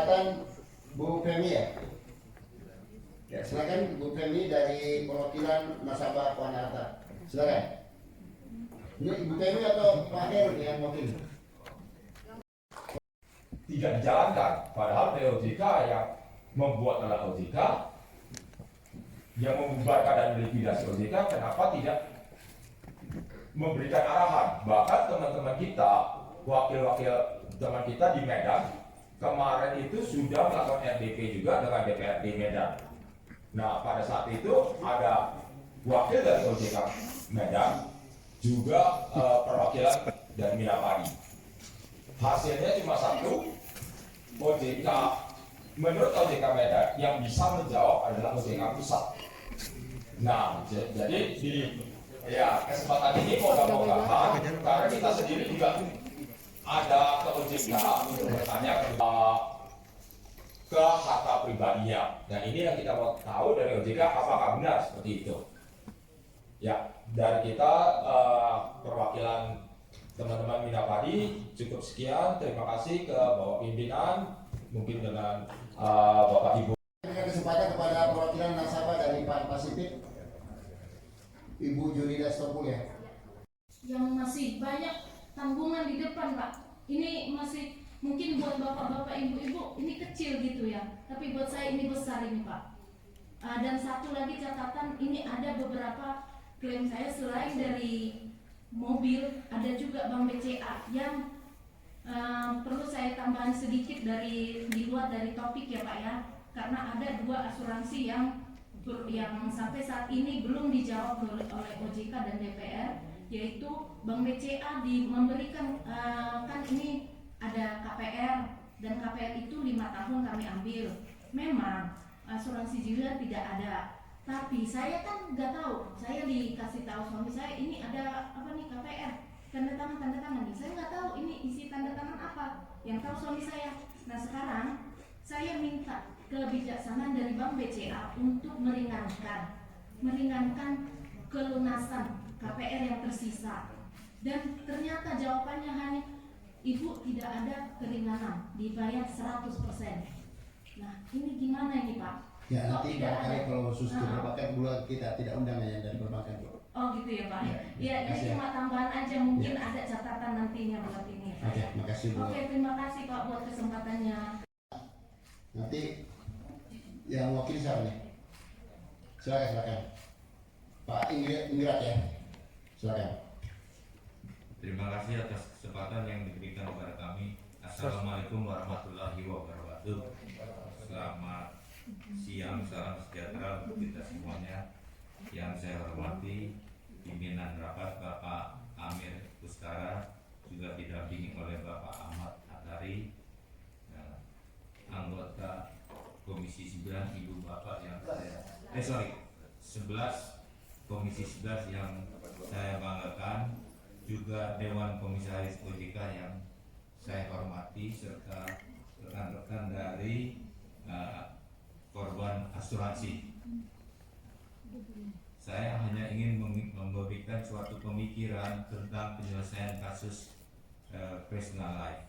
kesempatan Bu Femi ya. Ya, silakan Bu Femi dari perwakilan nasabah Puan Harta. Silakan. Ini Bu Femi atau Pak Heru yang wakil? Tidak dijalankan, padahal OJK yang membuat adalah OJK, yang membubarkan dan melikuidasi OJK, kenapa tidak memberikan arahan? Bahkan teman-teman kita, wakil-wakil teman kita di Medan, kemarin itu sudah melakukan RDP juga dengan DPRD Medan. Nah, pada saat itu ada wakil dari OJK Medan, juga perwakilan dari Minapadi. Hasilnya cuma satu, OJK, menurut OJK Medan yang bisa menjawab adalah OJK Pusat. Nah, jadi di kesempatan ini moga-moga karena kita sendiri juga ada ke OJK untuk bertanya ke harta pribadinya. Dan ini yang kita mau tahu dari OJK apakah benar seperti itu. Ya, dari kita perwakilan teman-teman Minapadi cukup sekian. Terima kasih ke Bapak Pimpinan, mungkin dengan Bapak Ibu. Berikan kesempatan kepada perwakilan nasabah dari Pan Pasifik, Ibu Julida Stopul ya. Yang masih banyak tanggungan di depan, Pak. Ini masih mungkin buat bapak-bapak, ibu-ibu ini kecil gitu ya, tapi buat saya ini besar ini, Pak. Dan satu lagi catatan, ini ada beberapa klaim saya selain dari mobil, ada juga Bank BCA yang perlu saya tambahan sedikit dari di luar dari topik ya Pak ya, karena ada dua asuransi yang sampai saat ini belum dijawab oleh OJK dan DPR, yaitu Bank BCA memberikan kan ini ada KPR dan KPR itu 5 tahun kami ambil. Memang asuransi jiwa tidak ada. Tapi saya kan nggak tahu, saya dikasih tahu suami saya ini ada apa nih KPR, tanda tangan nih. Saya nggak tahu ini isi tanda tangan apa, yang tahu suami saya. Nah sekarang saya minta kebijaksanaan dari Bank BCA untuk meringankan kelunasan KPR yang tersisa. Dan ternyata jawabannya hanya Ibu tidak ada keringanan, dibayar 100%. Nah ini gimana ini Pak? Ya, nanti barangkali kalau khusus ke perbankan bulan kita tidak undang ya dari perbankan. Oh gitu ya Pak. Ya ini ya. cuma tambahan aja, mungkin ada catatan nantinya buat ini. Oke, makasih Bu. Oke, terima kasih Pak buat kesempatannya. Nanti yang wakil siapa nih? Silakan. Pak Ingrat ya. Silakan. Terima kasih atas kesempatan yang diberikan kepada kami. Assalamualaikum warahmatullahi wabarakatuh. Selamat siang, salam sejahtera untuk kita semuanya. Yang saya hormati pimpinan rapat Bapak Amir Kustara, juga didampingi oleh Bapak Ahmad Hatari, anggota Komisi 9 Ibu Bapak yang saya 11 Komisi 11 yang saya banggakan, juga Dewan Komisaris OJK yang saya hormati, serta rekan-rekan dari korban asuransi. Saya hanya ingin memberikan suatu pemikiran tentang penyelesaian kasus Kresna Life.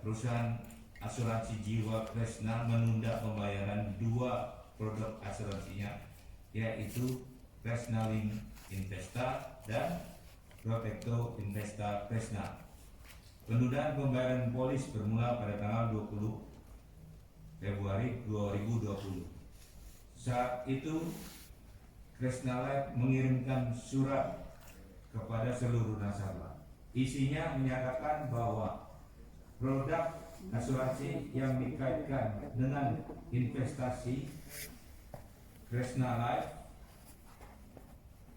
Perusahaan asuransi jiwa Kresna menunda pembayaran dua produk asuransinya, yaitu Kresna Link Investa dan Protecto Investa Kresna. Penundaan pembayaran polis bermula pada tanggal 20 Februari 2020. Saat itu Kresna Life mengirimkan surat kepada seluruh nasabah. Isinya menyatakan bahwa produk asuransi yang dikaitkan dengan investasi Kresna Life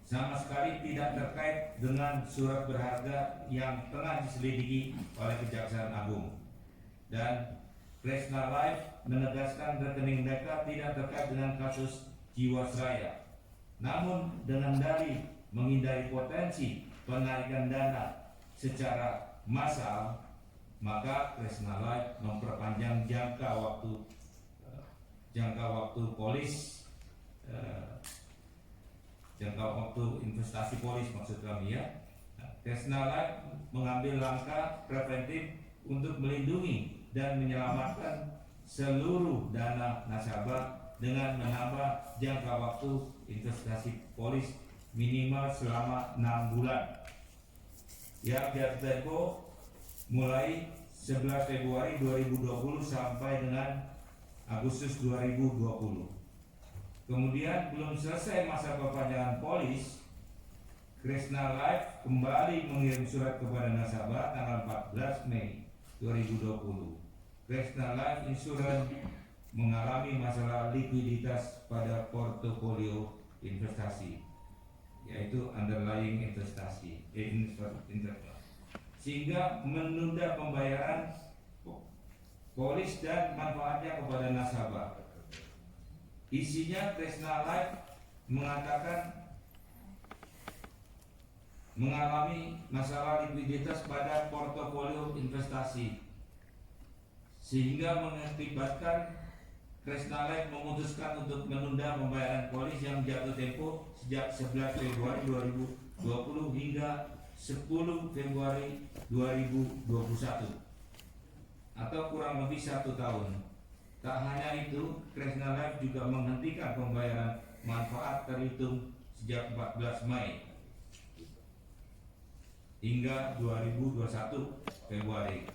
sama sekali tidak terkait dengan surat berharga yang tengah diselidiki oleh Kejaksaan Agung. Dan Kresna Life menegaskan rekening mereka tidak terkait dengan kasus Jiwasraya. Namun dengan dalih menghindari potensi penarikan dana secara massal, maka Kresna Life memperpanjang jangka waktu polis, jangka waktu investasi polis maksud kami ya. Kresna Life mengambil langkah preventif untuk melindungi dan menyelamatkan seluruh dana nasabah dengan menambah jangka waktu investasi polis minimal selama 6 bulan yang jatuh tempo mulai 11 Februari 2020 sampai dengan Agustus 2020. Kemudian belum selesai masa perpanjangan polis, Kresna Life kembali mengirim surat kepada nasabah tanggal 14 Mei 2020. Kresna Life Insurance mengalami masalah likuiditas pada portofolio investasi, yaitu underlying investasi, sehingga menunda pembayaran polis dan manfaatnya kepada nasabah. Isinya, Kresna Life mengatakan mengalami masalah likuiditas pada portofolio investasi, sehingga mengakibatkan Kresna Life memutuskan untuk menunda pembayaran polis yang jatuh tempo sejak 11 Februari 2020 hingga 10 Februari 2021 atau kurang lebih 1 tahun. Tak hanya itu, Kresna Life juga menghentikan pembayaran manfaat terhitung sejak 14 Mei hingga 2021 Februari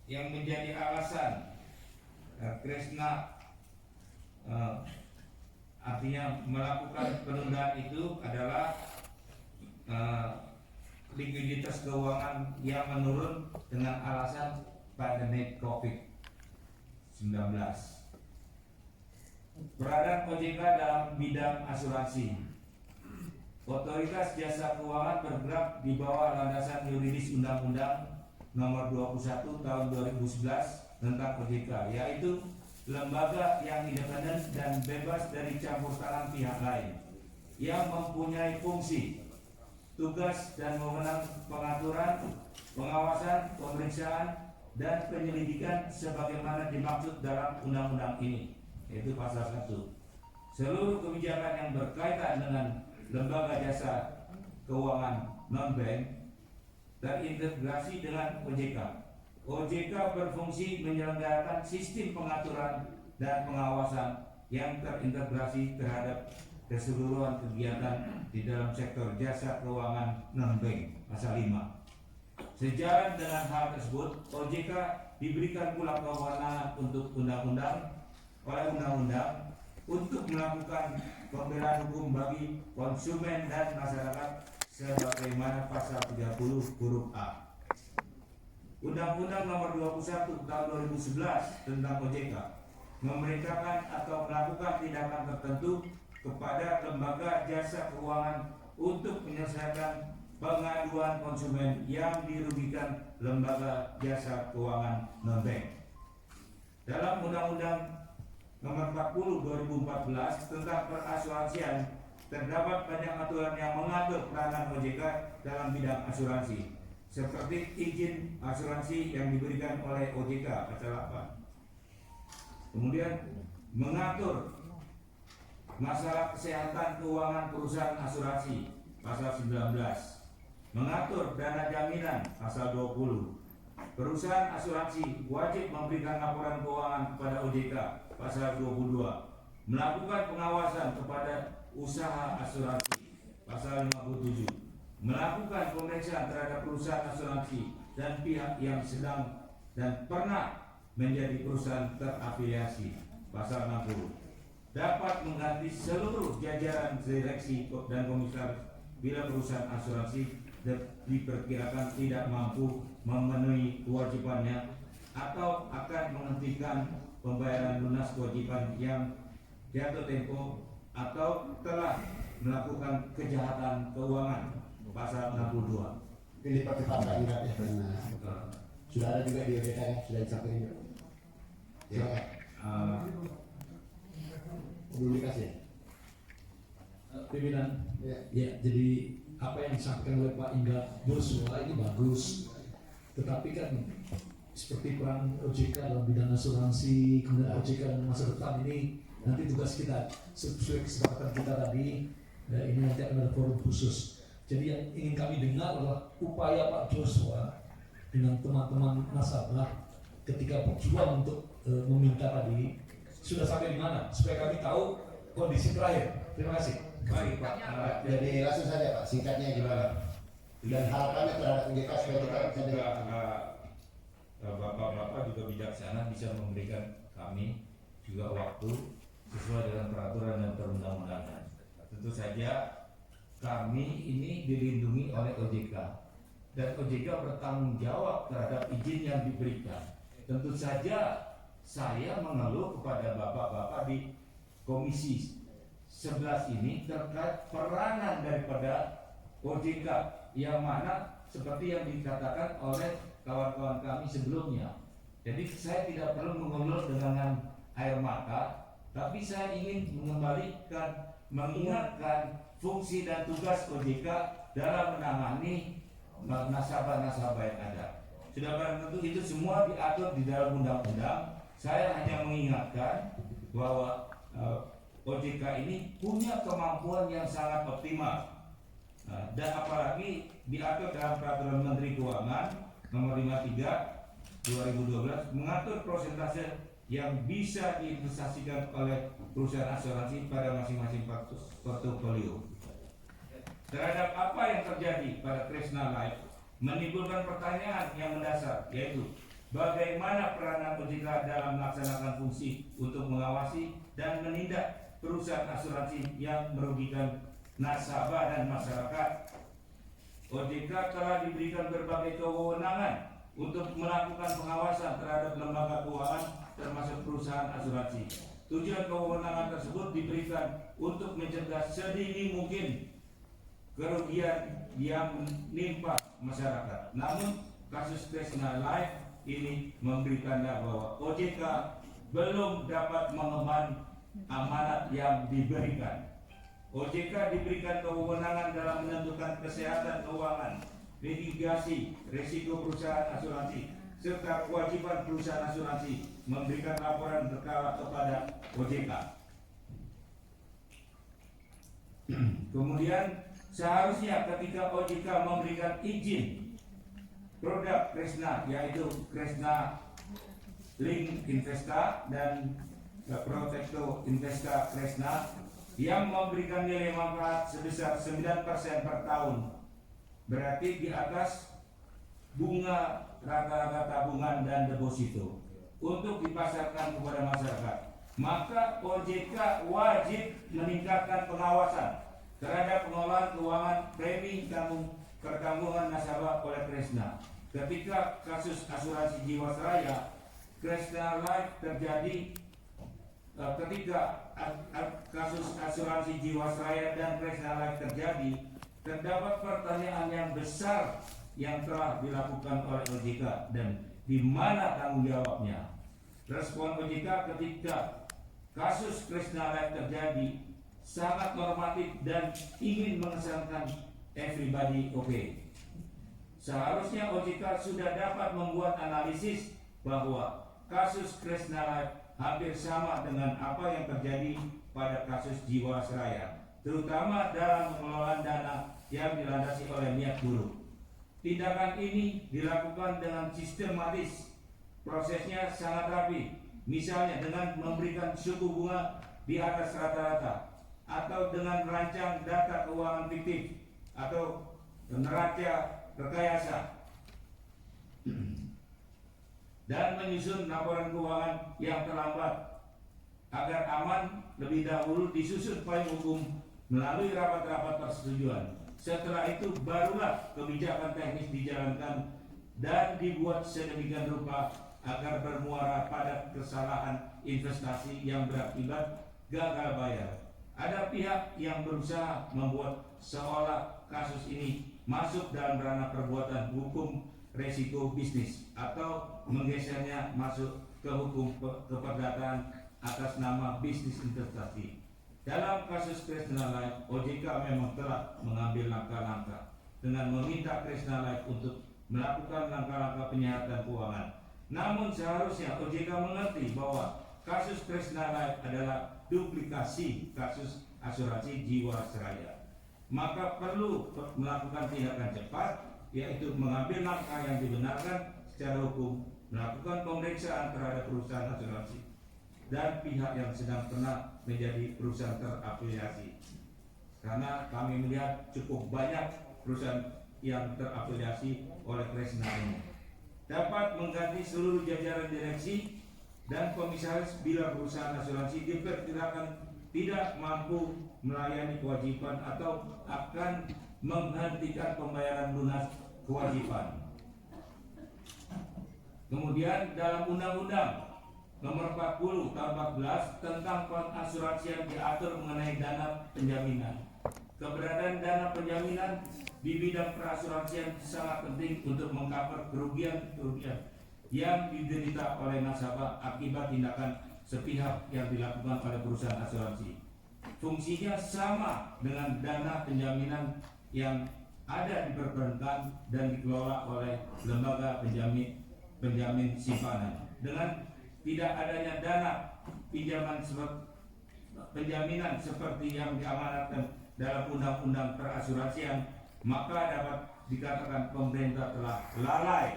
yang menjadi alasan Kresna artinya melakukan penundaan itu adalah likuiditas keuangan yang menurun dengan alasan pandemi COVID-19. Peran OJK dalam bidang asuransi. Otoritas Jasa Keuangan bergerak di bawah landasan yuridis Undang-Undang Nomor 21 Tahun 2011 tentang OJK, yaitu lembaga yang independen dan bebas dari campur tangan pihak lain, yang mempunyai fungsi, tugas dan wewenang pengaturan, pengawasan, pemeriksaan, dan penyelidikan sebagaimana dimaksud dalam undang-undang ini, yaitu pasal 1. Seluruh kebijakan yang berkaitan dengan lembaga jasa keuangan non-bank terintegrasi dengan OJK. OJK berfungsi menyelenggarakan sistem pengaturan dan pengawasan yang terintegrasi terhadap keseluruhan kegiatan di dalam sektor jasa keuangan non-bank, pasal 5. Sejalan dengan hal tersebut, OJK diberikan pula kewenangan untuk undang-undang untuk melakukan pembelaan hukum bagi konsumen dan masyarakat sebagaimana pasal 30 huruf A. Undang-Undang Nomor 21 Tahun 2011 tentang OJK memerintahkan atau melakukan tindakan tertentu kepada lembaga jasa keuangan untuk menyelesaikan pengaduan konsumen yang dirugikan lembaga jasa keuangan non-bank. Dalam Undang-Undang Nomor 40 2014 tentang perasuransian terdapat banyak aturan yang mengatur peranan OJK dalam bidang asuransi, seperti izin asuransi yang diberikan oleh OJK pasal 8. Kemudian mengatur masalah kesehatan keuangan perusahaan asuransi pasal 19, mengatur dana jaminan pasal 20. Perusahaan asuransi wajib memberikan laporan keuangan kepada OJK pasal 22, melakukan pengawasan kepada usaha asuransi pasal 57, melakukan pemeriksaan terhadap perusahaan asuransi dan pihak yang sedang dan pernah menjadi perusahaan terafiliasi pasal 60, dapat mengganti seluruh jajaran direksi dan komisaris bila perusahaan asuransi diperkirakan tidak mampu memenuhi kewajibannya atau akan menghentikan pembayaran lunas kewajiban yang jatuh tempo atau telah melakukan kejahatan keuangan pasal 62. Ini percepatan ingat ya, sudah ada juga di OJK ya, sudah disampaikan juga. Silakan. Belum dikasih. Pimpinan, Ya. ya, jadi apa yang disampaikan oleh Pak Indra Joshua ini bagus, tetapi kan seperti peran OJK dalam bidang asuransi, kemudian OJK dalam masa depan ini nanti tugas kita sesuai kesepakatan kita tadi, ini nanti akan ada forum khusus. Jadi yang ingin kami dengar adalah upaya Pak Joshua dengan teman-teman nasabah ketika berjuang untuk meminta tadi sudah sampai di mana supaya kami tahu kondisi terakhir. Terima kasih. Baik Pak. Jadi langsung saja Pak, singkatnya gimana? Dan harapannya terhadap OJK supaya kita bisa dengar. Bapak-bapak juga bijaksana bisa memberikan kami juga waktu sesuai dengan peraturan dan perundang-undangan. Tentu saja kami ini dilindungi oleh OJK dan OJK bertanggung jawab terhadap izin yang diberikan. Tentu saja saya mengeluh kepada bapak-bapak di Komisi 11 ini terkait peranan daripada OJK yang mana seperti yang dikatakan oleh kawan-kawan kami sebelumnya. Jadi saya tidak perlu mengulur dengan air mata, tapi saya ingin mengingatkan fungsi dan tugas OJK dalam menangani nasabah-nasabah yang ada. Sudah barang tentu itu semua diatur di dalam undang-undang. Saya hanya mengingatkan bahwa OJK ini punya kemampuan yang sangat optimal. Dan apalagi diatur dalam Peraturan Menteri Keuangan Nomor 53 2012 mengatur persentase yang bisa diinvestasikan oleh perusahaan asuransi pada masing-masing portofolio. Terhadap apa yang terjadi pada Kresna Life menimbulkan pertanyaan yang mendasar, yaitu bagaimana peranan OJK dalam melaksanakan fungsi untuk mengawasi dan menindak perusahaan asuransi yang merugikan nasabah dan masyarakat. OJK telah diberikan berbagai kewenangan untuk melakukan pengawasan terhadap lembaga keuangan termasuk perusahaan asuransi. Tujuan kewenangan tersebut diberikan untuk mencegah sedini mungkin kerugian yang menimpa masyarakat. Namun kasus Kresna Life ini memberi tanda bahwa OJK belum dapat mengemban amanat yang diberikan. OJK diberikan kewenangan dalam menentukan kesehatan keuangan, mitigasi risiko perusahaan asuransi, serta kewajiban perusahaan asuransi memberikan laporan berkala kepada OJK. Kemudian seharusnya ketika OJK memberikan izin produk Kresna, yaitu Kresna Link Investa dan Protekto Investa Kresna yang memberikan nilai manfaat sebesar 9% per tahun, berarti di atas bunga rata-rata tabungan dan deposito untuk dipasarkan kepada masyarakat, maka OJK wajib meningkatkan pengawasan terhadap pengelolaan keuangan premi pertanggungan nasabah oleh Kresna. Ketika kasus asuransi Jiwasraya Kresna Life terjadi, ketika kasus asuransi Jiwasraya dan Kresna Life terjadi, terdapat pertanyaan yang besar yang telah dilakukan oleh OJK dan di mana tanggung jawabnya. Respon OJK ketika kasus Kresna Life terjadi sangat normatif dan ingin mengesankan everybody okay. Seharusnya OJK sudah dapat membuat analisis bahwa kasus Kresna Life hampir sama dengan apa yang terjadi pada kasus Jiwasraya, terutama dalam pengelolaan dana yang dilandasi oleh niat buruk. Tindakan ini dilakukan dengan sistematis, prosesnya sangat rapi, misalnya dengan memberikan suku bunga di atas rata-rata, atau dengan merancang data keuangan fiktif atau neraca rekayasa, dan menyusun laporan keuangan yang terlambat agar aman lebih dahulu disusun payung hukum melalui rapat-rapat persetujuan. Setelah itu barulah kebijakan teknis dijalankan dan dibuat sedemikian rupa agar bermuara pada kesalahan investasi yang berakibat gagal bayar. Ada pihak yang berusaha membuat seolah kasus ini masuk dalam ranah perbuatan hukum resiko bisnis atau menggesernya masuk ke hukum keperdataan atas nama bisnis investasi. Dalam kasus Kresna Life, OJK memang telah mengambil langkah-langkah dengan meminta Kresna Life untuk melakukan langkah-langkah penyehatan keuangan. Namun seharusnya OJK mengerti bahwa kasus Kresna Life adalah duplikasi kasus asuransi Jiwasraya. maka perlu melakukan tindakan cepat, yaitu mengambil langkah yang dibenarkan secara hukum, melakukan pemeriksaan terhadap perusahaan asuransi dan pihak yang sedang pernah menjadi perusahaan terafiliasi. Karena kami melihat cukup banyak perusahaan yang terafiliasi oleh Kresna ini. Dapat mengganti seluruh jajaran direksi dan komisaris bila perusahaan asuransi diperkirakan tidak mampu melayani kewajiban atau akan menghentikan pembayaran lunas kewajiban. Kemudian dalam Undang-Undang Nomor 40 Tahun 14 tentang pengasuransian diatur mengenai dana penjaminan. Keberadaan dana penjaminan di bidang perasuransian sangat penting untuk mengcover kerugian-kerugian yang diderita oleh nasabah akibat tindakan sepihak yang dilakukan oleh perusahaan asuransi. Fungsinya sama dengan dana penjaminan yang ada di perbankan dan dikelola oleh lembaga penjamin simpanan. Dengan tidak adanya dana penjaminan seperti yang diamanatkan dalam undang-undang perasuransian, maka dapat dikatakan pemerintah telah lalai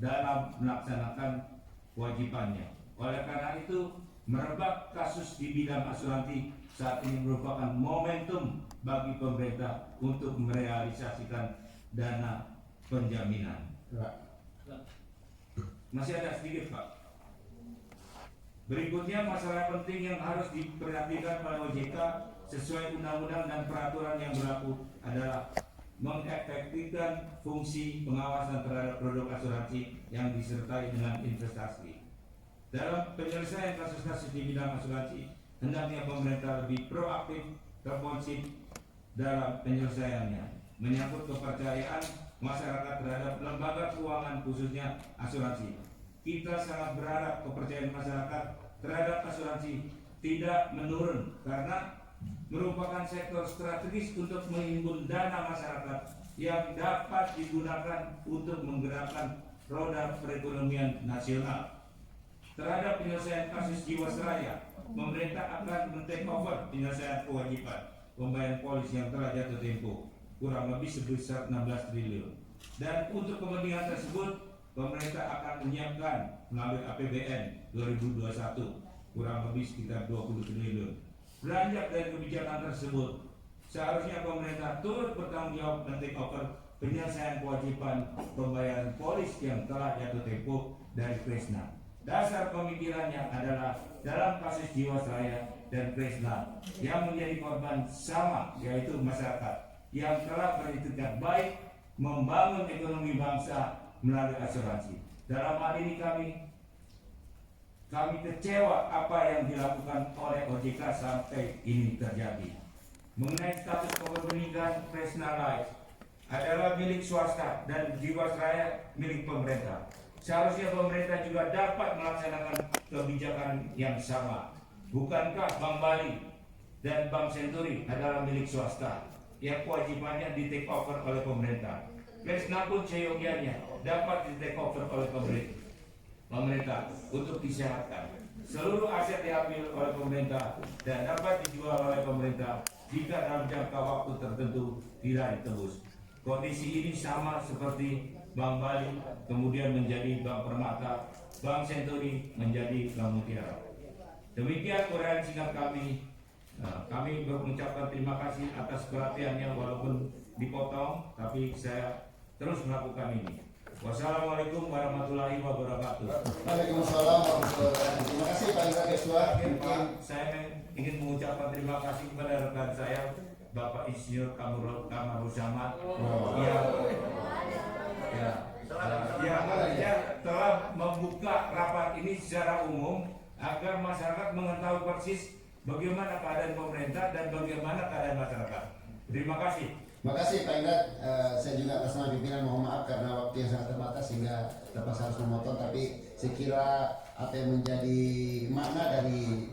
dalam melaksanakan kewajibannya. Oleh karena itu, merebak kasus di bidang asuransi saat ini merupakan momentum bagi pemerintah untuk merealisasikan dana penjaminan. Masih ada sedikit, Pak. Berikutnya, masalah penting yang harus diperhatikan oleh OJK sesuai undang-undang dan peraturan yang berlaku adalah mengefektifkan fungsi pengawasan terhadap produk asuransi yang disertai dengan investasi. Dalam penyelesaian kasus-kasus di bidang asuransi, hendaknya pemerintah lebih proaktif, responsif dalam penyelesaiannya, menyangkut kepercayaan masyarakat terhadap lembaga keuangan khususnya asuransi. Kita sangat berharap kepercayaan masyarakat terhadap asuransi tidak menurun karena merupakan sektor strategis untuk menghimpun dana masyarakat yang dapat digunakan untuk menggerakkan roda perekonomian nasional. Terhadap penyelesaian kasus Jiwasraya, pemerintah akan men-take over penyelesaian kewajiban pembayaran polis yang telah jatuh tempo kurang lebih sebesar 16 triliun. Dan untuk kepentingan tersebut, pemerintah akan menyiapkan melalui APBN 2021 kurang lebih sekitar 20 triliun. Beranjak dari kebijakan tersebut, seharusnya pemerintah turut bertanggung jawab men-take over penyelesaian kewajiban pembayaran polis yang telah jatuh tempo dari Kresna. Dasar pemikirannya adalah dalam kasus Jiwasraya dan Kresna yang menjadi korban sama, yaitu masyarakat yang telah beritikat baik membangun ekonomi bangsa melalui asuransi. Dalam hal ini kami kecewa apa yang dilakukan oleh OJK sampai ini terjadi. Mengenai status kepemilikan Kresna Life adalah milik swasta dan Jiwasraya milik pemerintah. Seharusnya pemerintah juga dapat melaksanakan kebijakan yang sama. Bukankah Bank Bali dan Bank Senturi adalah milik swasta yang kewajibannya di take over oleh pemerintah? Kresna pun seyogianya dapat di take over oleh pemerintah untuk disehatkan. Seluruh aset diambil oleh pemerintah dan dapat dijual oleh pemerintah jika dalam jangka waktu tertentu tidak ditebus. Kondisi ini sama seperti Bank Bali kemudian menjadi Bank Permata, Bank Senturi menjadi Bank Mutiara. Demikian uraian singkat kami. Kami mengucapkan terima kasih atas perhatiannya walaupun dipotong, tapi saya terus melakukan ini. Wassalamualaikum warahmatullahi wabarakatuh. Waalaikumsalam warahmatullahi wabarakatuh. Terima kasih Pak Indra Keswa. Saya ingin mengucapkan terima kasih kepada rekan saya Bapak Insinyur Kamarul Samad yang telah membuka rapat ini secara umum agar masyarakat mengetahui persis bagaimana keadaan pemerintah dan bagaimana keadaan masyarakat. Terima kasih. Terima kasih Pak Indra. Saya juga atas nama pimpinan mohon maaf karena waktu yang sangat terbatas sehingga terpaksa harus memotong. Tapi saya kira apa yang menjadi makna dari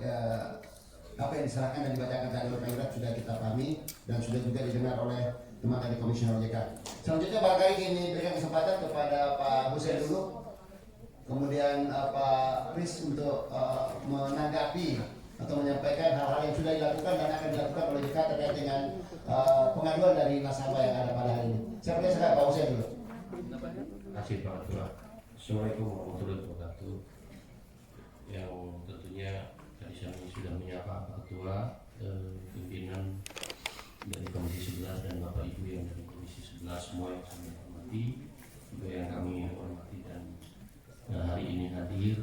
apa yang diserahkan dan dibacakan tadi oleh Pak Indra sudah kita pahami dan sudah juga didengar oleh teman dari Komisioner OJK. Selanjutnya barangkali ini berikan kesempatan kepada Pak Hussein dulu, kemudian Pak Riz untuk menanggapi atau menyampaikan hal-hal yang sudah dilakukan dan akan dilakukan oleh OJK terkait dengan pengaduan dari nasabah yang ada pada hari ini. Saya persilakan Pak Hussein dulu. Terima kasih Pak Ketua. Assalamualaikum warahmatullahi wabarakatuh. Yang tentunya tadi saya sudah menyapa Pak Ketua, pimpinan dari Komisi 11 dan Bapak Ibu yang dari Komisi 11 semua yang kami hormati, juga yang kami hormati dan hari ini hadir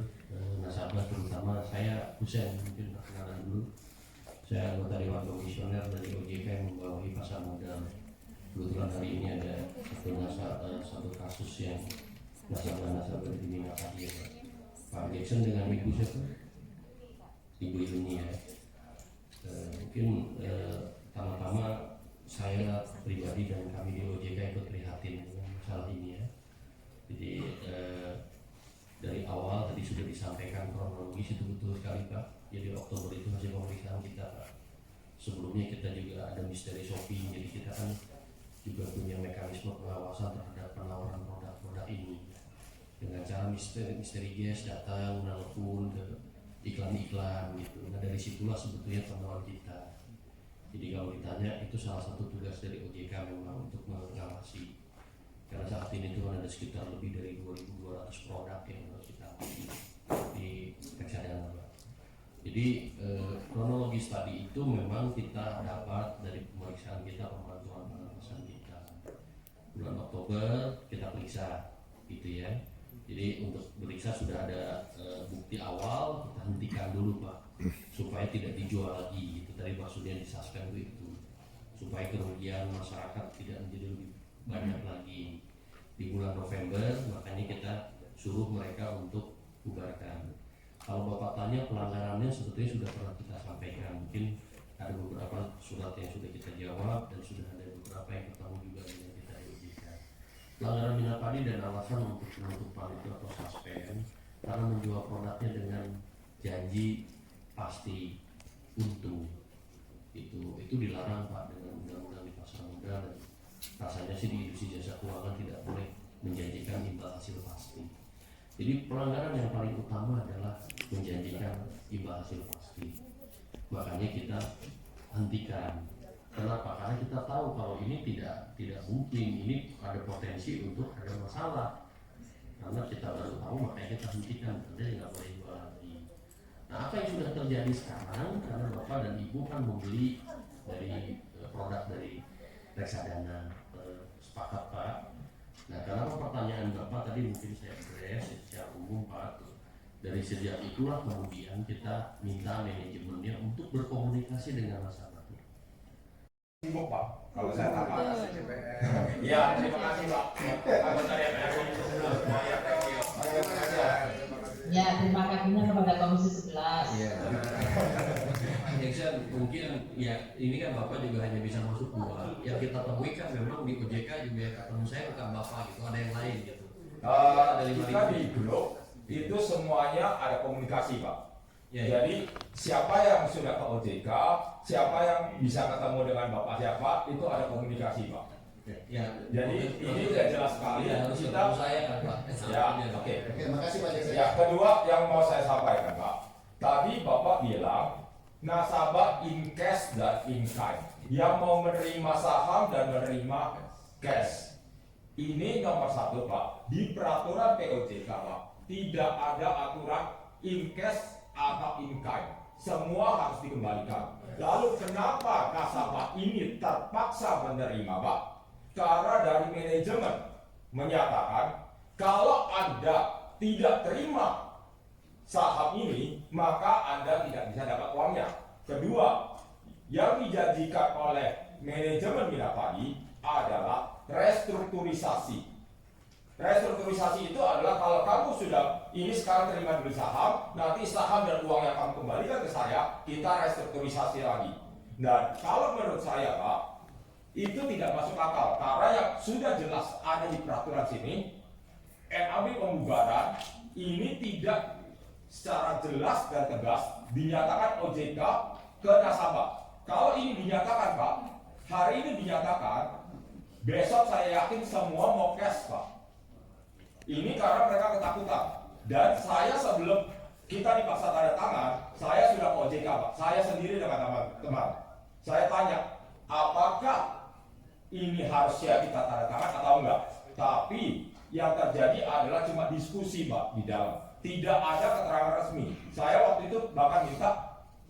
nasabah, terutama saya Hussein, mungkin perkenalan dulu. Saya anggota Dewan Komisioner dari OJK yang membawahi pasar modal. Kebetulan hari ini ada satu kasus yang nasabah diminta hadir, Pak Jackson dengan Ibu siapa? Ibu ini ya. Mungkin pertama-tama saya pribadi dan kami di OJK ikut prihatin dengan masalah ini ya. Jadi dari awal tadi sudah disampaikan kronologis, itu betul sekali Pak. Jadi Oktober itu masih pemeriksaan kita Pak. Sebelumnya kita juga ada misteri shopping, jadi kita kan juga punya mekanisme pengawasan terhadap penawaran produk-produk ini dengan cara misteri guest datang menelpon ke iklan-iklan gitu. Nah dari situlah sebetulnya temuan kita. Jadi kalau ditanya, itu salah satu tugas dari OJK memang untuk mengawasi, karena saat ini itu ada sekitar lebih dari 2.200 produk yang harus kita awasi di reksadana. Jadi kronologis tadi itu memang kita dapat dari pemeriksaan kita, pemantauan pengawasan kita. Bulan Oktober kita periksa gitu ya. Jadi untuk periksa sudah ada bukti awal, kita hentikan dulu Pak, supaya tidak dijual lagi gitu. Tadi maksudnya disuspend itu supaya kerugian masyarakat tidak menjadi lebih banyak lagi. Di bulan November makanya kita suruh mereka untuk bubarkan. Kalau Bapak tanya pelanggarannya sebetulnya sudah pernah kita sampaikan, mungkin ada beberapa surat yang sudah kita jawab dan sudah ada beberapa yang ketemu juga dengan kita di OJK. Pelanggaran bina padi dan alasan untuk penutupan itu atau suspend karena menjual produknya dengan janji pasti untung, itu dilarang Pak dengan undang-undang di pasar modal, dan rasanya sih di industri jasa keuangan tidak boleh menjanjikan imbal hasil pasti. Jadi pelanggaran yang paling utama adalah menjanjikan imbal hasil pasti. Makanya kita hentikan. Kenapa? Karena kita tahu kalau ini tidak mungkin, ini ada potensi untuk ada masalah. Karena kita baru tahu, makanya kita hentikan. Jadi nggak boleh jual lagi. Nah, apa yang sudah terjadi sekarang? Karena Bapak dan Ibu kan membeli dari produk dari reksadana, sepakat Pak. Nah, kenapa pertanyaan Bapak tadi mungkin saya address secara umum Pak. Dari sejak itulah kemudian kita minta manajemennya untuk berkomunikasi dengan nasabah. Sibuk Pak, kalau saya tanya. Ya, terima kasih Pak. Anggota DPR semuanya, thank you. Ya, terima kasihnya kepada Komisi 11. Jackson, mungkin ya ini kan Bapak juga hanya bisa masuk dua. Yang kita temui kan memang di OJK juga ketemu saya bukan Bapak gitu, ada yang lain gitu. Kita di grup itu semuanya ada komunikasi Pak. Ya. Jadi siapa yang sudah ke OJK, siapa yang bisa ketemu dengan Bapak siapa, itu ada komunikasi Pak. Ya. Jadi ini sudah jelas sekali. Ya, harus Kita saya kan Pak. ya, oke. Terima kasih Pak Jackson. Ya, kedua yang mau saya sampaikan Pak, tadi Bapak bilang nasabah in cash dan in kind, yang mau menerima saham dan menerima cash. Ini nomor satu Pak, di peraturan POJK Pak, tidak ada aturan in cash atau in kind, semua harus dikembalikan. Lalu kenapa nasabah ini terpaksa menerima Pak? Karena dari manajemen menyatakan kalau Anda tidak terima saham ini, maka Anda tidak bisa dapat uangnya. Kedua, yang dijanjikan oleh manajemen Bina Padi adalah restrukturisasi. Restrukturisasi itu adalah kalau kamu sudah ini sekarang terima dulu saham, nanti saham dan uang yang kamu kembalikan ke saya, kita restrukturisasi lagi. Dan kalau menurut saya Pak, itu tidak masuk akal karena yang sudah jelas ada di peraturan sini, NAB pembubaran ini tidak secara jelas dan tegas dinyatakan OJK ke nasabah. Kalau ini dinyatakan Pak, hari ini dinyatakan, besok saya yakin semua mau cash Pak. Ini karena mereka ketakutan. Dan saya sebelum kita dipaksa tanda tangan. Saya sudah ke OJK Pak, saya sendiri dengan teman-teman. Saya tanya, apakah ini harusnya kita tanda tangan atau enggak? Tapi yang terjadi adalah cuma diskusi Pak di dalam, tidak ada keterangan resmi. Saya waktu itu bahkan minta,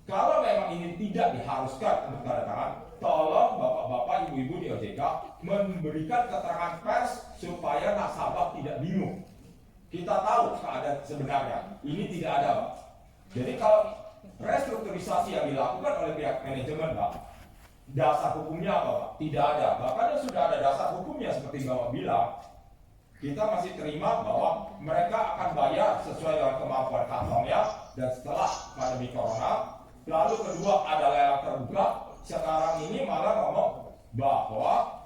kalau memang ini tidak diharuskan untuk tanda tangan, tolong bapak-bapak, ibu-ibu di OJK memberikan keterangan pers supaya nasabah tidak bingung. Kita tahu keadaan sebenarnya, ini tidak ada Pak. Jadi kalau restrukturisasi yang dilakukan oleh pihak manajemen Pak, dasar hukumnya apa Pak? Tidak ada. Bahkan sudah ada dasar hukumnya seperti Bapak bilang, kita masih terima bahwa mereka akan bayar sesuai dengan kemampuan kantongnya, dan setelah pandemi corona. Lalu kedua ada lelang terbuka. Sekarang ini malah ngomong bahwa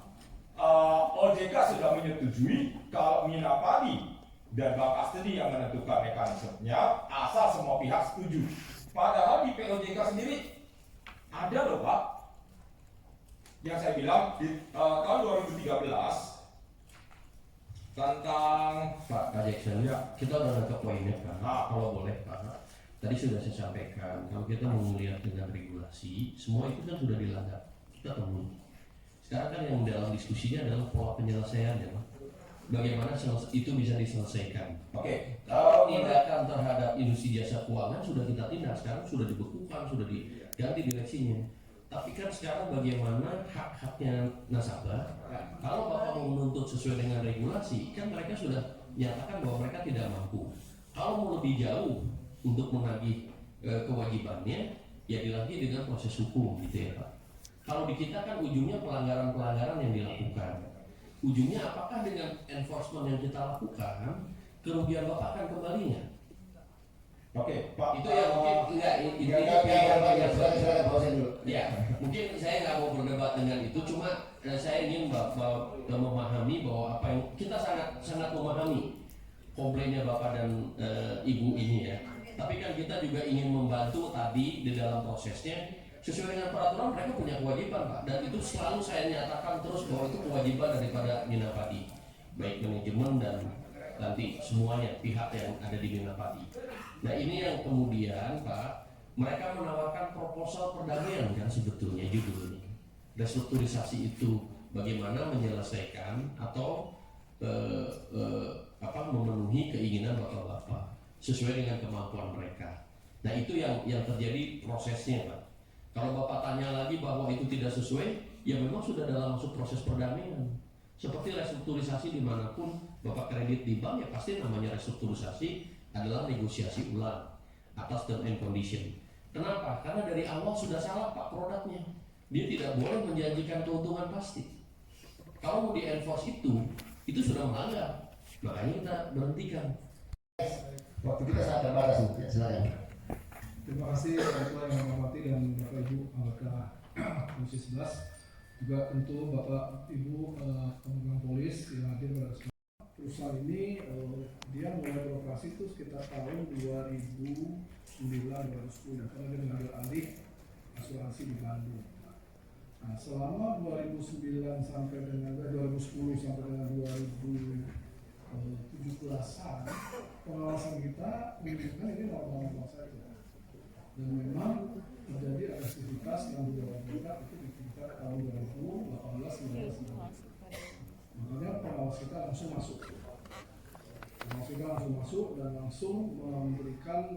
OJK sudah menyetujui kalau Minapadi dan Bank Kastedi yang menentukan mekanismenya asal semua pihak setuju. Padahal di POJK sendiri ada loh Pak, yang saya bilang di tahun 2013 tentang Pak Jackson, Ya. kita udah ke poinnya Pak. Kalau boleh Pak, tadi sudah saya sampaikan, kalau kita mau melihat dengan regulasi, semua itu kan sudah dilanggar. Kita temui. Sekarang kan yang dalam diskusinya adalah pola penyelesaiannya Pak. Bagaimana itu bisa diselesaikan. Oke, Tindakan terhadap industri jasa keuangan sudah kita tindak, sekarang sudah dibekukan, sudah diganti direksinya. Tapi kan sekarang bagaimana hak-haknya nasabah? Kalau Bapak mau menuntut sesuai dengan regulasi, kan mereka sudah menyatakan bahwa mereka tidak mampu. Kalau mau lebih jauh untuk menagih kewajibannya, ya dilatih dengan proses hukum gitu ya Pak. Kalau di kita kan ujungnya pelanggaran-pelanggaran yang dilakukan. Ujungnya apakah dengan enforcement yang kita lakukan, kerugian Bapak akan kembalinya? Oke, Pak. Itu yang mungkin enggak ya, mungkin saya nggak mau berdebat dengan itu, cuma saya ingin memahami bahwa apa yang kita sangat memahami komplainnya Bapak dan Ibu ini ya. Tapi kan kita juga ingin membantu tadi di dalam prosesnya sesuai dengan peraturan. Mereka punya kewajiban Pak, dan itu selalu saya nyatakan terus bahwa itu kewajiban daripada Minapadi, baik manajemen dan nanti semuanya pihak yang ada di Minapadi. Nah ini yang kemudian Pak, mereka menawarkan proposal perdamaian kan sebetulnya judulnya. Restrukturisasi itu bagaimana menyelesaikan atau memenuhi keinginan bapak-bapak sesuai dengan kemampuan mereka. Nah itu yang terjadi prosesnya Pak. Kalau Bapak tanya lagi bahwa itu tidak sesuai, ya memang sudah dalam masuk proses perdamaian. Seperti restrukturisasi dimanapun Bapak kredit di bank, ya pasti namanya restrukturisasi adalah negosiasi ulang atas term and condition. Kenapa? Karena dari awal sudah salah Pak produknya. Dia tidak boleh menjanjikan keuntungan pasti. Kalau mau di-enforce itu sudah melanggar. Makanya kita berhentikan. Waktu kita sangat terbatas, ya, silakan. Terima kasih Pak Ketua yang menghormati dan Bapak Ibu anggota Komisi 11, juga tentu Bapak Ibu teman-teman polis yang hadir pada kesempatan. Perusahaan ini dia mulai beroperasi itu sekitar tahun 2009-2010 karena dia mengambil alih asuransi di Bandung. Nah, selama 2009 sampai dengan 2010 sampai dengan 2017-an pengawasan kita menunjukkan ini normal-normal saja. Dan memang terjadi agresivitas yang didorong kita itu di tingkat tahun 2018-2019. Makanya pengawas kita langsung masuk. Pengawas kita langsung masuk dan langsung memberikan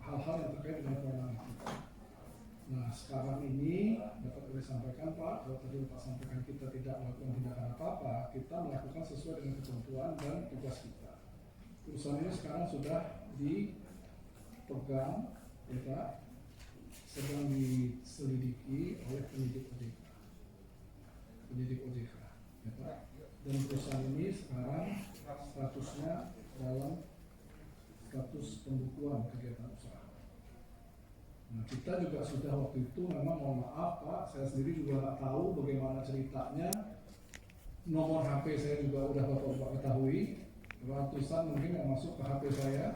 hal-hal yang terkait dengan kewenangan kita. Nah sekarang ini dapat saya sampaikan Pak, kalau tadi Pak sampaikan kita tidak melakukan tindakan apa-apa, kita melakukan sesuai dengan ketentuan dan tugas kita. Perusahaan ini sekarang sudah dipegang, ya Pak, sedang diselidiki oleh penyidik OJK, ya Pak. Dan perusahaan ini sekarang statusnya dalam status pembukuan kegiatan usaha. Nah kita juga sudah waktu itu memang mohon maaf Pak, saya sendiri juga nggak tahu bagaimana ceritanya. Nomor HP saya juga udah Bapak ketahui, ratusan mungkin yang masuk ke HP saya.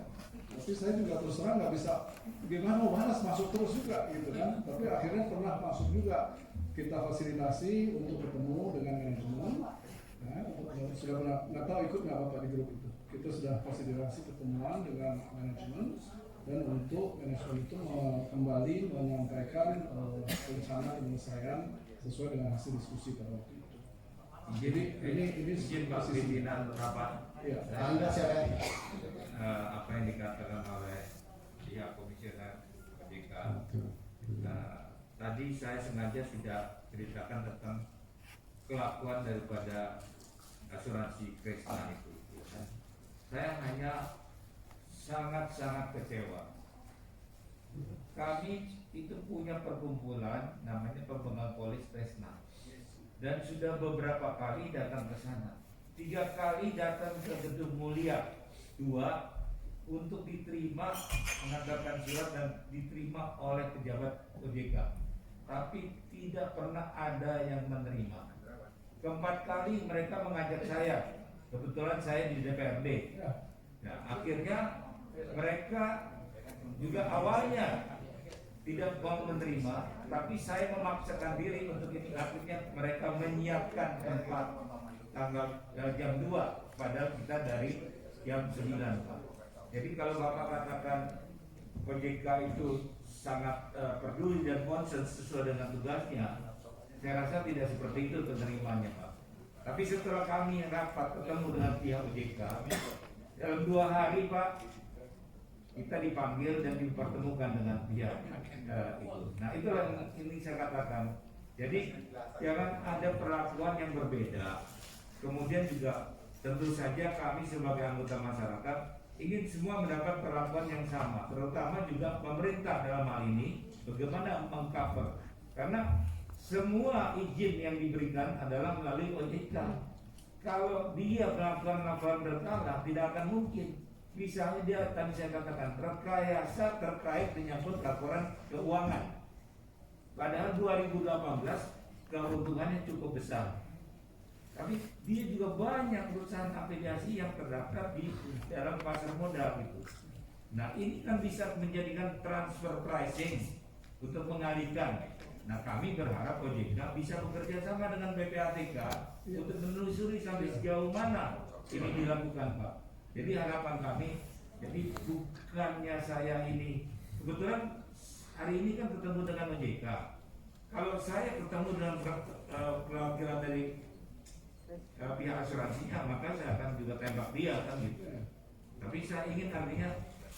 Tapi saya juga terus terang nggak bisa gimana mau balas masuk terus juga gitu kan. Tapi akhirnya pernah masuk juga, kita fasilitasi untuk ketemu dengan manajemen. Nah, sudah pernah nggak tahu ikut nggak Bapak di grup itu. Kita sudah fasilitasi ketemuan dengan manajemen dan untuk manajemen itu kembali menyampaikan rencana penyelesaian sesuai dengan hasil diskusi pada waktu itu. Jadi ini izin Pak pimpinan rapat. Iya. Anda silakan. Apa yang dikatakan oleh pihak komisioner OJK. Tadi saya sengaja tidak ceritakan tentang kelakuan daripada asuransi Kresna itu. Saya hanya sangat-sangat kecewa. Kami itu punya perkumpulan namanya Pemegang Polis Kresna, dan sudah beberapa kali datang ke sana. 3 kali datang ke Gedung Mulia 2 untuk diterima, mengantarkan surat dan diterima oleh pejabat OJK, tapi tidak pernah ada yang menerima. Keempat kali mereka mengajak saya, kebetulan saya di DPRD. Nah, akhirnya mereka juga awalnya tidak mau menerima, tapi saya memaksakan diri untuk itu. Akhirnya mereka menyiapkan tempat tanggal jam 2, padahal kita dari jam 9, Pak. Jadi kalau Bapak katakan OJK itu sangat peduli dan concern sesuai dengan tugasnya, saya rasa tidak seperti itu penerimanya, Pak. Tapi setelah kami rapat ketemu dengan pihak OJK, dalam 2 hari, Pak, kita dipanggil dan dipertemukan dengan pihak itu. Nah, itulah yang ini saya katakan. Jadi jangan ada perlakuan yang berbeda. Kemudian juga tentu saja kami sebagai anggota masyarakat ingin semua mendapat perlakuan yang sama, terutama juga pemerintah dalam hal ini bagaimana mengcover, karena semua izin yang diberikan adalah melalui OJK. Kalau dia melakukan laporan berkala, tidak akan mungkin. Misalnya dia tadi saya katakan rekayasa terkait menyangkut laporan keuangan, padahal 2018 keuntungannya cukup besar. Tapi dia juga banyak perusahaan afiliasi yang terdaftar di dalam pasar modal itu. Nah, ini kan bisa menjadikan transfer pricing untuk mengalihkan. Nah, kami berharap OJK bisa bekerja sama dengan PPATK untuk menelusuri sampai sejauh mana ini dilakukan, Pak. Jadi harapan kami, jadi bukannya saya ini, kebetulan hari ini kan ketemu dengan OJK. Kalau saya ketemu dengan perwakilan dari pihak asuransinya, maka saya akan juga tembak dia kan gitu. Tapi saya ingin artinya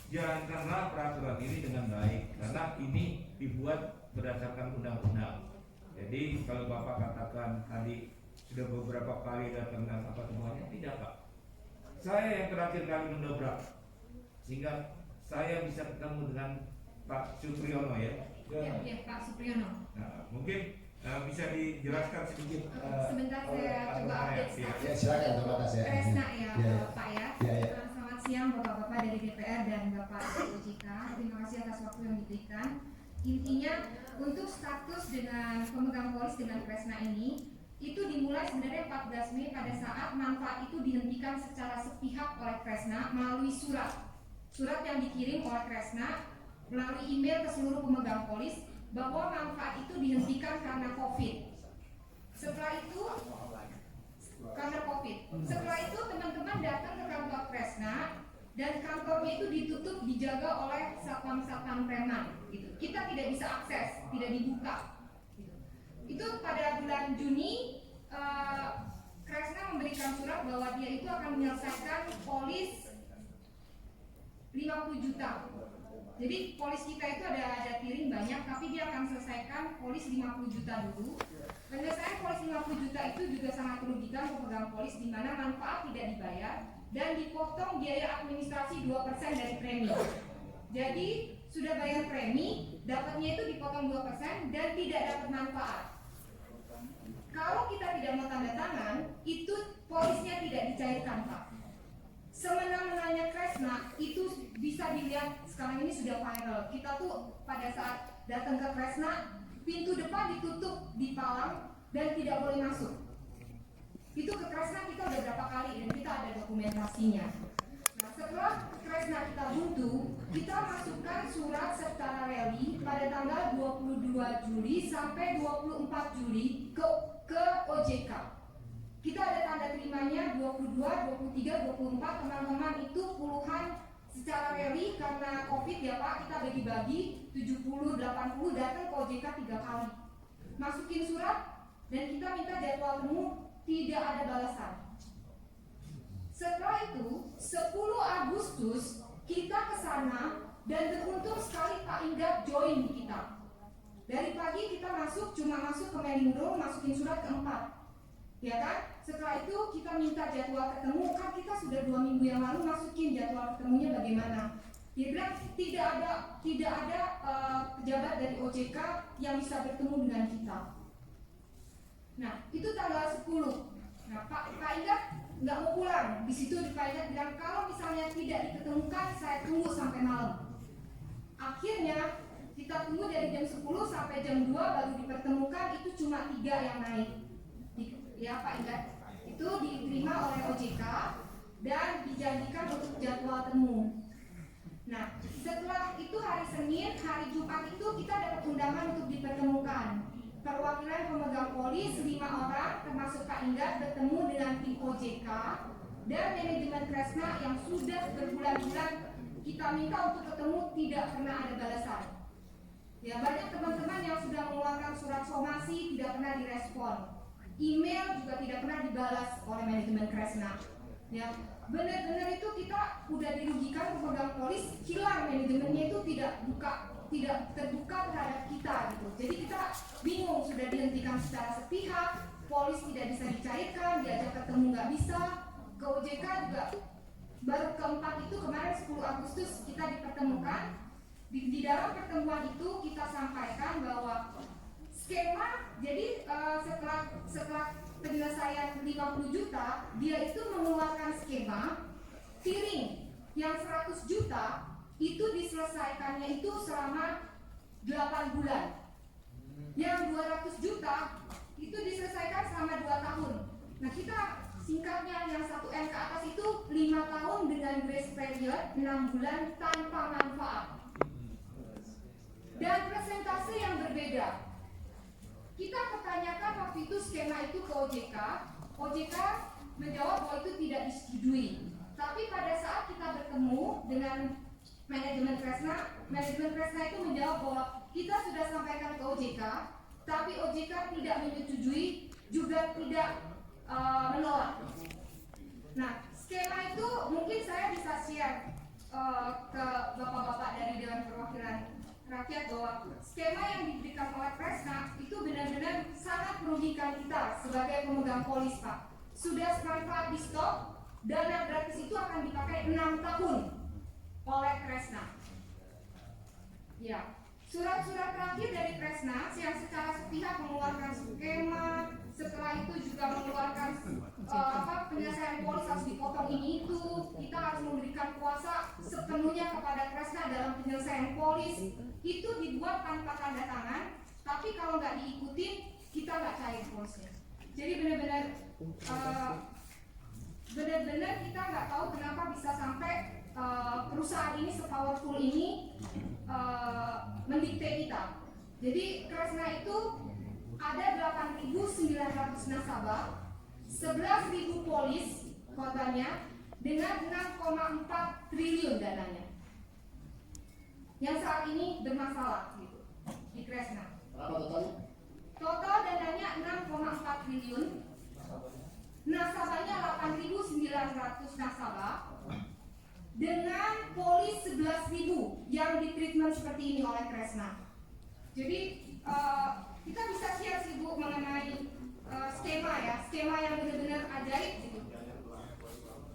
jalankanlah peraturan ini dengan baik, karena ini dibuat berdasarkan undang-undang. Jadi kalau Bapak katakan tadi sudah beberapa kali datang dan apa semuanya, tidak, Pak. Saya yang terakhir kali mendobrak, sehingga saya bisa ketemu dengan Pak Supriyono ya. Ya, Pak Supriyono. Nah, mungkin bisa dijelaskan sedikit. Sebentar saya coba update. Ya, silakan terima kasih. Kresna ya, Ya. Pak ya. Ya, ya. Selamat siang Bapak-bapak dari DPR dan Bapak dari OJK. Terima kasih atas waktu yang diberikan. Intinya untuk status dengan pemegang polis dengan Kresna ini itu dimulai sebenarnya 14 Mei pada saat manfaat itu dihentikan secara sepihak oleh Kresna melalui surat yang dikirim oleh Kresna melalui email ke seluruh pemegang polis bahwa manfaat itu dihentikan karena COVID. Setelah itu teman-teman datang ke kantor Kresna dan kantornya itu ditutup, dijaga oleh satpam-satpam preman gitu. Kita tidak bisa akses, tidak dibuka. Itu pada bulan Juni Kresna memberikan surat bahwa dia itu akan menyelesaikan polis 50 juta. Jadi polis kita itu ada tiring banyak, tapi dia akan selesaikan polis 50 juta dulu. Penyelesaian polis 50 juta itu juga sangat merugikan pemegang polis, di mana manfaat tidak dibayar dan dipotong biaya administrasi 2% dari premi. Jadi sudah bayar premi, dapatnya itu dipotong 2% dan tidak dapat manfaat. Kalau kita tidak mau tanda tangan, itu polisnya tidak dicairkan, Pak. Semena-menanya Kresna itu bisa dilihat sekarang ini sudah viral. Kita tuh pada saat datang ke Kresna, pintu depan ditutup, dipalang dan tidak boleh masuk. Itu ke Kresna kita udah berapa kali dan kita ada dokumentasinya. Nah, setelah Kresna kita buntu, kita masukkan surat secara rally pada tanggal 22 Juli sampai 24 Juli ke OJK. Kita ada tanda terimanya 22, 23, 24, teman-teman itu puluhan secara rally karena COVID ya Pak, kita bagi-bagi 70, 80 datang ke OJK 3 kali. Masukin surat dan kita minta jadwal temu, tidak ada balasan. Setelah itu 10 Agustus kita ke sana dan beruntung sekali Pak Inggap join kita. Dari pagi kita cuma masuk ke Melindung, masukin surat keempat. Ya kan? Setelah itu kita minta jadwal ketemu, kan kita sudah 2 minggu yang lalu masukin jadwal ketemunya bagaimana. Dia bilang tidak ada pejabat dari OJK yang bisa bertemu dengan kita. Nah, itu tanggal 10. Nah, Pak Inggap nggak mau pulang. Di situ Pak Inggap bilang kalau misalnya tidak diketemukan, saya tunggu sampai malam. Akhirnya kita tunggu dari jam 10 sampai jam 2 baru dipertemukan, itu cuma 3 yang naik. Ya Pak Inggap, itu diterima oleh OJK dan dijanjikan untuk jadwal temu. Nah, setelah itu hari Senin, hari Jumat itu kita dapat undangan untuk dipertemukan. Perwakilan pemegang polis 5 orang termasuk Pak Inggap bertemu dengan tim OJK dan manajemen Kresna yang sudah berbulan-bulan kita minta untuk ketemu, tidak pernah ada balasan. Ya, banyak teman-teman yang sudah mengeluarkan surat somasi tidak pernah direspon. Email juga tidak pernah dibalas oleh manajemen Kresna. Ya, benar-benar itu kita udah dirugikan, pemegang polis hilang manajemennya itu tidak terbuka terhadap kita gitu. Jadi kita bingung, sudah dihentikan secara sepihak, polis tidak bisa dicairkan, diajak ketemu nggak bisa. Ke OJK juga baru keempat itu kemarin 10 Agustus kita dipertemukan. Di dalam pertemuan itu kita sampaikan bahwa skema, jadi setelah penyelesaian 50 juta, dia itu mengeluarkan skema tiring yang 100 juta itu diselesaikannya itu selama 8 bulan. Yang 200 juta itu diselesaikan selama 2 tahun. Nah, kita singkatnya yang 1M ke atas itu 5 tahun dengan grace period 6 bulan tanpa manfaat. Dan presentasi yang berbeda. Kita pertanyakan waktu itu skema itu ke OJK. OJK menjawab bahwa itu tidak disetujui. Tapi pada saat kita bertemu dengan manajemen Kresna itu menjawab bahwa kita sudah sampaikan ke OJK, tapi OJK tidak menyetujui, juga tidak menolak. Nah, skema itu mungkin saya bisa share ke bapak-bapak dari Dewan Perwakilan Rakyat bahwa skema yang diberikan oleh Kresna itu benar-benar sangat merugikan kita sebagai pemegang polis, Pak. Sudah manfaat di stop, dana gratis itu akan dipakai 6 tahun oleh Kresna. Ya, surat-surat terakhir dari Kresna yang secara sepihak mengeluarkan skema, setelah itu juga mengeluarkan penyelesaian polis harus dipotong ini itu, kita harus memberikan kuasa sepenuhnya kepada Kresna dalam penyelesaian polis, itu dibuat tanpa tanda tangan, tapi kalau nggak diikutin kita nggak cair polisnya. Jadi benar-benar kita nggak tahu kenapa bisa sampai perusahaan ini sepowerful ini mendikte kita. Jadi Kresna itu ada 8.900 nasabah, 11.000 polis korbannya dengan 6,4 triliun dananya yang saat ini bermasalah gitu di Kresna. Berapa totalnya? Total dananya 6,4 triliun, nasabahnya 8.900 nasabah dengan polis 11.000 yang ditreatment seperti ini oleh Kresna. Jadi kita bisa share sih Bu mengenai skema yang benar-benar ajaib gitu,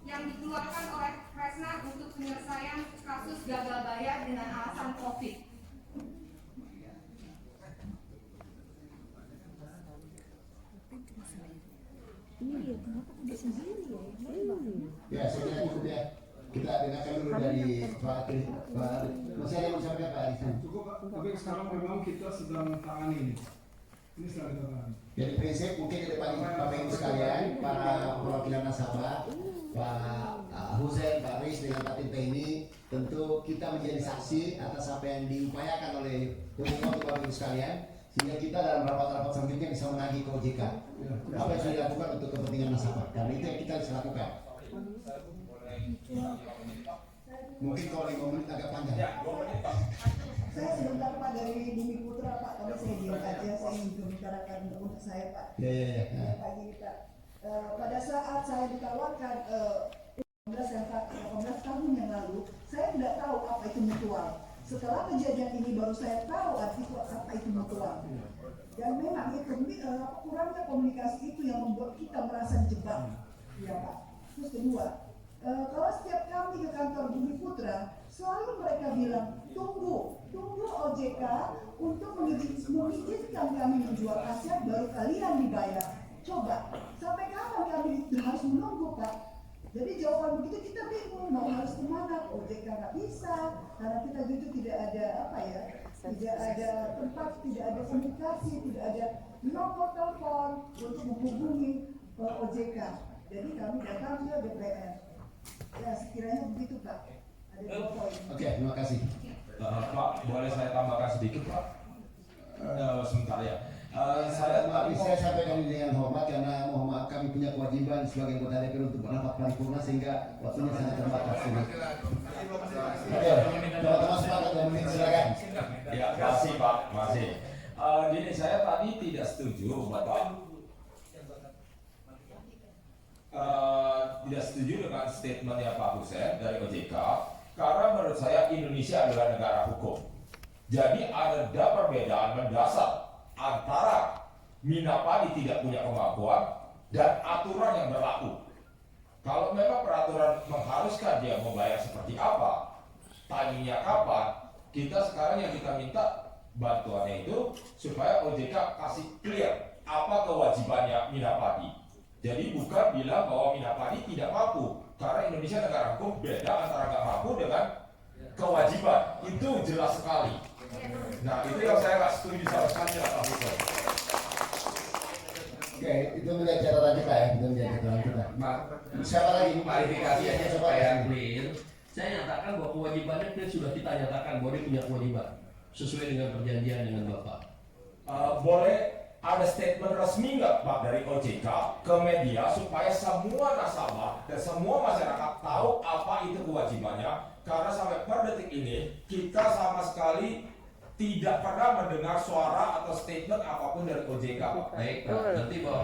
yang dikeluarkan oleh Kresna untuk penyelesaian kasus gagal bayar dengan alasan COVID. Ya, saya cukup ya. Kita dengarkan dulu dari Pak Kris. Masih ada yang disampaikan Pak Arisan? Cukup Pak, tapi sekarang memang kita sedang tangani ini. Ini sedang kita tangani. Jadi prinsip mungkin di depan Bapak Ibu sekalian, para perwakilan nasabah, Pak Hussein, Pak Riz dengan Pak Tinta ini, tentu kita menjadi saksi atas apa yang diupayakan oleh Bapak Ibu sekalian, sehingga kita dalam rapat-rapat selanjutnya bisa menagih ke OJK apa yang sudah dilakukan untuk kepentingan nasabah. Dan itu yang kita bisa lakukan. Mungkin kalau 5 menit agak panjang. Ya, 2 menit Pak. Saya sebentar Pak dari Bumi Putra Pak, tapi saya diam aja, saya ingin membicarakan untuk saya Pak. Ya. Pak gini Pak, pada saat saya ditawarkan 18 tahun yang lalu, saya tidak tahu apa itu mutual. Setelah kejadian ini baru saya tahu arti apa itu mutual. Dan memang itu kurangnya komunikasi itu yang membuat kita merasa dijebak, ya Pak. Terus kedua, kalau setiap kami ke kantor Bumi Putra, selalu mereka bilang tunggu OJK untuk mengizinkan kami menjual aset baru kalian dibayar. Coba sampai kapan kami harus menunggu Pak? Jadi jawaban begitu kita bingung mau harus kemana. OJK nggak bisa karena kita jujur tidak ada tidak ada tempat, tidak ada komunikasi, tidak ada nomor telepon untuk menghubungi OJK. Jadi kami datang ke DPR. Ya sekiranya begitu Pak. Ada 2 poin. Oke, terima kasih. Pak, boleh saya tambahkan sedikit Pak? Sebentar ya. Saya sampaikan ini dengan hormat karena mohon maaf kami punya kewajiban sebagai anggota DPR untuk berrapat paripurna sehingga waktunya sangat terbatas. Oke, teman-teman sepakat 2 menit silakan. Ya, kasih Pak, masih. Gini, saya tadi tidak setuju Bapak. Tidak setuju dengan statementnya Pak Hussein dari OJK karena menurut saya Indonesia adalah negara hukum. Jadi ada perbedaan mendasar antara Minapadi tidak punya kemampuan dan aturan yang berlaku. Kalau memang peraturan mengharuskan dia membayar seperti apa, timingnya kapan, kita sekarang yang kita minta bantuannya itu supaya OJK kasih clear apa kewajibannya Minapadi. Jadi bukan bilang bahwa Minapadi tidak mampu, karena Indonesia negara hukum beda antara nggak mampu dengan kewajiban. Itu jelas sekali. Nah itu yang saya nggak setuju sama sekali dengan Pak Hussein. Oke, itu menjadi catatan kita ya, itu menjadi catatan kita. Siapa lagi? Klarifikasi aja supaya clear. Saya nyatakan bahwa kewajibannya clear, sudah kita nyatakan bahwa dia punya kewajiban sesuai dengan perjanjian dengan Bapak. Boleh ada statement resmi nggak Pak dari OJK ke media supaya semua nasabah dan semua masyarakat tahu apa itu kewajibannya, karena sampai per detik ini kita sama sekali tidak pernah mendengar suara atau statement apapun dari OJK Pak. Baik Pak, nanti bahwa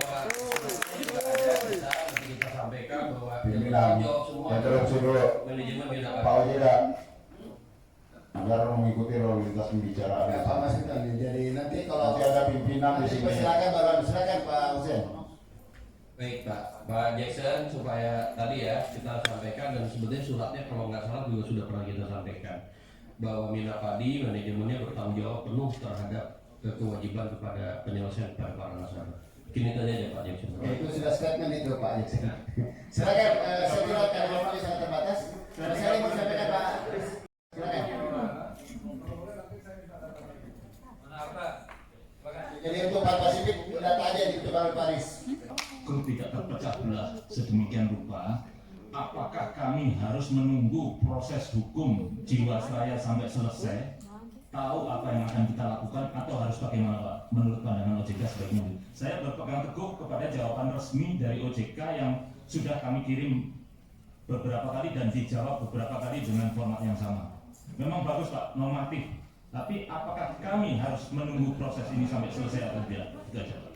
juga ada bisa nanti kita sampaikan bahwa Pimpinan, jawab semua interupsi dulu. manajemen Minapadi. Pak Ojeda, agar mengikuti lalu lintas pembicaraan. Pak Mas Hinton, jadi nanti kalau Nanti ada pimpinan di sini. silakan Pak Hussein. Baik Pak Jackson, supaya tadi ya kita sampaikan, dan sebetulnya suratnya kalau nggak salah juga sudah pernah kita sampaikan bahwa Minapadi manajemennya bertanggung jawab penuh terhadap kewajiban kepada penyelesaian kepada para nasabah. Mungkin itu aja Pak Jackson. Itu sudah statement itu Pak Jackson. Silakan, saya kira karena waktunya sangat terbatas. Saya mau sampaikan Pak. Silakan. Jadi untuk Pak Pasifik data aja di Pak Paris. Kalau tidak terpecah belah sedemikian rupa, apakah kami harus menunggu proses hukum Jiwasraya sampai selesai, tahu apa yang akan kita lakukan, atau harus bagaimana Pak menurut pandangan OJK sebaiknya? Saya berpegang teguh kepada jawaban resmi dari OJK yang sudah kami kirim beberapa kali dan dijawab beberapa kali dengan format yang sama. Memang bagus Pak, normatif, tapi apakah kami harus menunggu proses ini sampai selesai atau tidak? Itu aja Pak.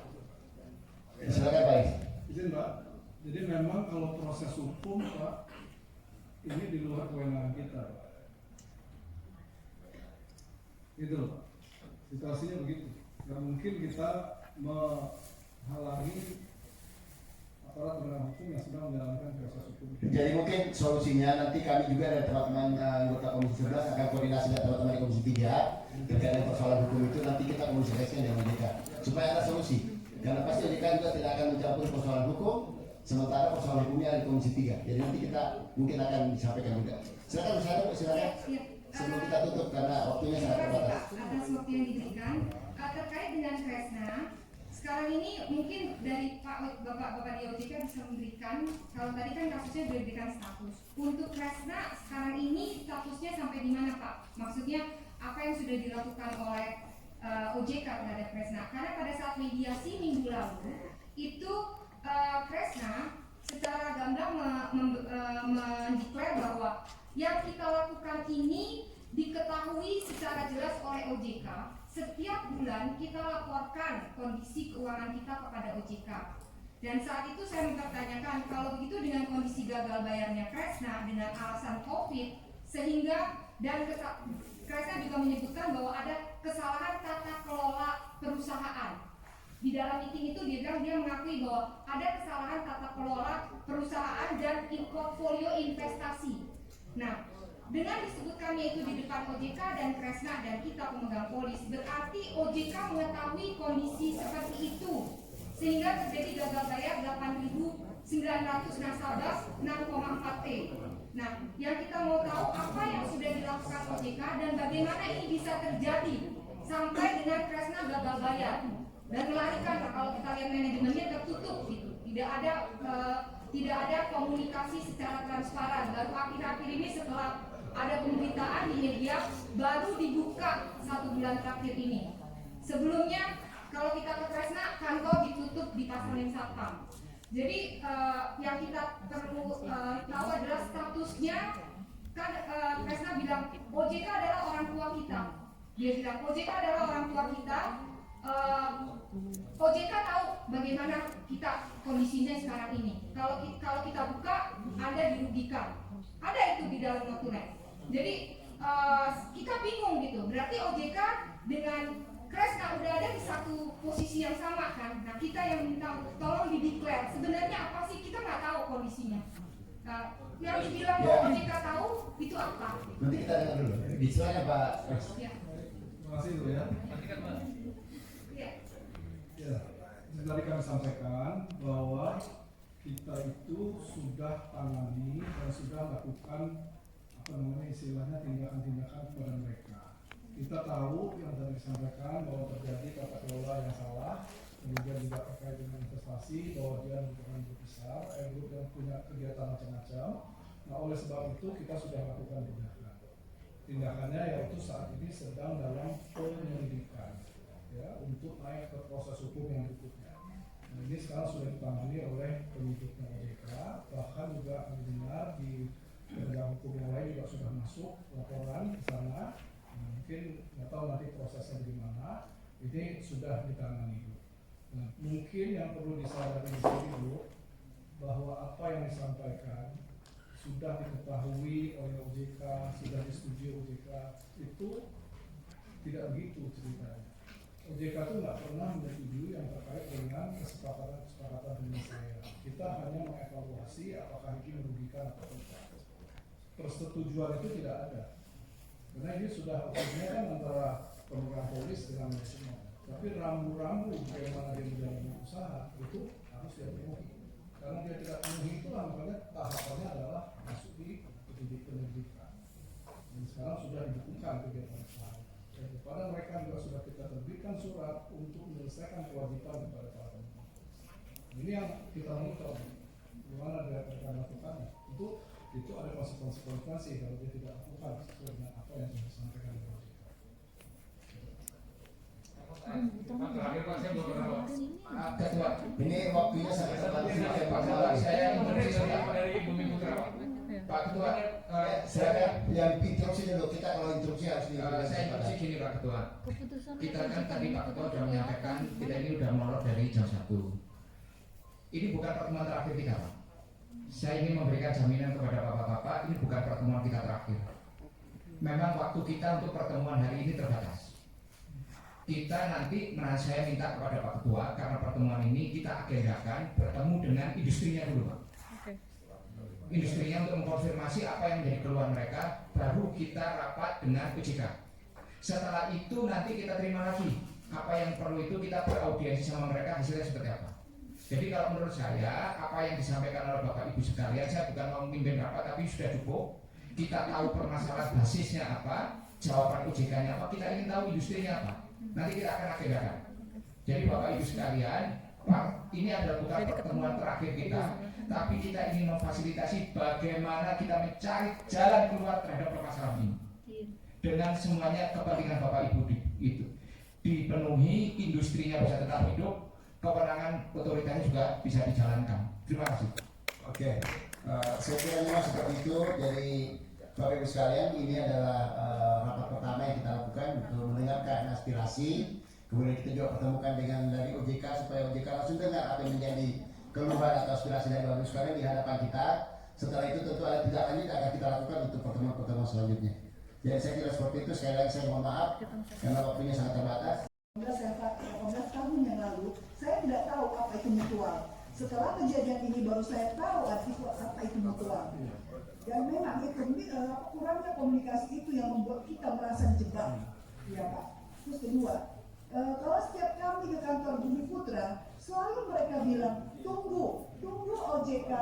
Silakan Pak. Izin Pak, jadi memang kalau proses hukum Pak, ini di luar kewenangan kita Pak. Gitu loh Pak, situasinya begitu. Gak mungkin kita menghalangi aparat penegak hukum yang sedang menjalankan proses hukum. Jadi mungkin solusinya nanti kami juga dari teman-teman anggota Komisi 11 akan koordinasi dengan teman-teman di Komisi 3 terkait dengan persoalan hukum itu, nanti kita komunikasikan dengan OJK supaya ada solusi. Karena pasti OJK juga tidak akan mencampur persoalan hukum, sementara persoalan hukumnya ada di Komisi 3. Jadi nanti kita mungkin akan disampaikan juga. Silakan silakan. Sebelum kita tutup karena waktunya sangat terbatas. Atas waktu yang diberikan terkait dengan Kresna, sekarang ini mungkin dari Bapak-Bapak di OJK bisa memberikan, kalau tadi kan kasusnya sudah diberikan status. Untuk Kresna sekarang ini statusnya sampai di mana Pak? Maksudnya apa yang sudah dilakukan oleh OJK terhadap Kresna? Karena pada saat mediasi minggu lalu itu Kresna secara gamblang mendeklar bahwa Yang kita lakukan ini diketahui secara jelas oleh OJK. Setiap bulan kita laporkan kondisi keuangan kita kepada OJK. Dan saat itu saya mempertanyakan, kalau begitu dengan kondisi gagal bayarnya Kresna dengan alasan COVID, sehingga dan Kresna juga menyebutkan bahwa ada kesalahan tata kelola perusahaan. Di dalam meeting itu dia bilang, dia mengakui bahwa ada kesalahan tata kelola perusahaan dan portfolio investasi. Nah, dengan disebutkannya itu di depan OJK dan Kresna dan kita pemegang polis, berarti OJK mengetahui kondisi seperti itu, sehingga terjadi gagal bayar 8.900 nasabah 6,4 T. Nah, yang kita mau tahu apa yang sudah dilakukan OJK dan bagaimana ini bisa terjadi sampai dengan Kresna gagal bayar dan melarikan. Kalau kita lihat manajemennya tertutup gitu, tidak ada komunikasi secara transparan. Baru akhir-akhir ini setelah ada pemberitaan di media baru dibuka 1 bulan terakhir ini. Sebelumnya kalau kita ke Kresna, kantor ditutup di Pasar Satpam. Jadi yang kita perlu tahu adalah statusnya. Kan Kresna bilang OJK adalah orang tua kita. Dia bilang OJK adalah orang tua kita. OJK tahu bagaimana kita kondisinya sekarang ini. Kalau kita buka, Anda dirugikan. Ada itu di dalam notulen. Jadi kita bingung gitu. Berarti OJK dengan Kresna udah ada di satu posisi yang sama kan. Nah, kita yang minta tolong dideklar. Sebenarnya apa sih, kita nggak tahu kondisinya. Yang dibilang bahwa OJK tahu itu apa? Nanti kita dengar dulu. Bicaranya Pak. Ya. Terima kasih Bu ya. Ya. Ya, tadi kami sampaikan bahwa kita itu sudah tangani dan sudah lakukan istilahnya tindakan-tindakan kepada mereka. Kita tahu yang tadi disampaikan bahwa terjadi tata kelola yang salah, kemudian juga terkait dengan investasi bahwa dia merupakan grup besar, grup yang punya kegiatan macam-macam. Nah, oleh sebab itu kita sudah lakukan tindakan. Tindakannya yaitu saat ini sedang dalam penyelidikan, ya, untuk naik ke proses hukum yang berikutnya. Nah, ini sekarang sudah ditangani oleh penyidiknya OJK, bahkan juga kami dengar di penegak hukum yang lain juga sudah masuk laporan ke sana. Mungkin nggak tahu nanti prosesnya bagaimana. Ini sudah ditangani. Nah, mungkin yang perlu disadari di sini dulu bahwa apa yang disampaikan sudah diketahui oleh OJK, sudah disetujui OJK, itu tidak begitu ceritanya. OJK itu nggak pernah menyetujui yang terkait dengan kesepakatan dengan saya. Kita hanya mengevaluasi apakah ini merugikan atau tidak. Persetujuan itu tidak ada. Karena ini sudah hukumnya kan antara pemegang polis dengan manajemen. Tapi rambu-rambu bagaimana dia menjalankan usaha itu harus dia penuhi. Karena dia tidak penuhi itu, makanya tahapannya adalah masuk di penyelidikan. Dan sekarang sudah dibukukan kegiatan usaha. Dan kepada mereka juga sudah kita terbitkan surat untuk menyelesaikan kewajiban kepada para pemegang. Ini yang kita monitor. Bagaimana dia akan lakukannya? Itu ada konsekuensi kalau dia tidak lakukan sesuai dengan apa yang sudah disampaikan oleh OJK. Terakhir Pak, saya belum pernah Pak. Ketua, ini waktunya sangat terbatas. Pak, saya interupsi dari Bumi Putra Pak. Pak Ketua, saya yang interupsi dulu, kita kalau interupsi harus saya interupsi gini Pak Ketua. Kita kan tadi Pak Ketua sudah menyampaikan kita ini sudah melorot dari jam 1. Ini bukan pertemuan terakhir kita Pak. Saya ingin memberikan jaminan kepada bapak-bapak, ini bukan pertemuan kita terakhir. Memang waktu kita untuk pertemuan hari ini terbatas. Kita nanti, saya minta kepada Pak Ketua, karena pertemuan ini kita agendakan bertemu dengan industrinya dulu Pak. Industrinya untuk mengkonfirmasi apa yang menjadi keluhan mereka, baru kita rapat dengan OJK. Setelah itu nanti kita terima lagi apa yang perlu, itu kita beraudiensi sama mereka, hasilnya seperti apa. Jadi kalau menurut saya, apa yang disampaikan oleh Bapak Ibu sekalian, saya bukan mau memimpin rapat, tapi sudah cukup. Kita tahu permasalahan basisnya apa, jawaban OJK-nya apa, kita ingin tahu industrinya apa. Nanti kita akan agendakan. Jadi Bapak Ibu sekalian, Pak, ini adalah bukan pertemuan terakhir kita, tapi kita ingin memfasilitasi bagaimana kita mencari jalan keluar terhadap permasalahan ini. Dengan semuanya kepentingan Bapak Ibu itu dipenuhi, industrinya bisa tetap hidup, kewenangan otoritasnya juga bisa dijalankan. Terima kasih. Oke, saya kira memang seperti itu. Jadi Bapak Ibu sekalian, ini adalah rapat pertama yang kita lakukan untuk mendengarkan aspirasi. Kemudian kita juga pertemukan dengan dari OJK supaya OJK langsung dengar apa yang menjadi keluhan atau aspirasi dari Bapak Ibu sekalian di hadapan kita. Setelah itu tentu ada tindak lanjut akan kita lakukan untuk pertemuan-pertemuan selanjutnya. Jadi saya kira seperti itu. Sekali lagi saya mohon maaf karena waktunya sangat terbatas. 18 tahun yang lalu, saya tidak tahu apa itu mutual. Setelah kejadian ini baru saya tahu apa itu mutual. Dan memang itu kurangnya komunikasi itu yang membuat kita merasa dijebak, ya Pak. Terus kedua, kalau setiap kami ke kantor Bumi Putra, selalu mereka bilang tunggu OJK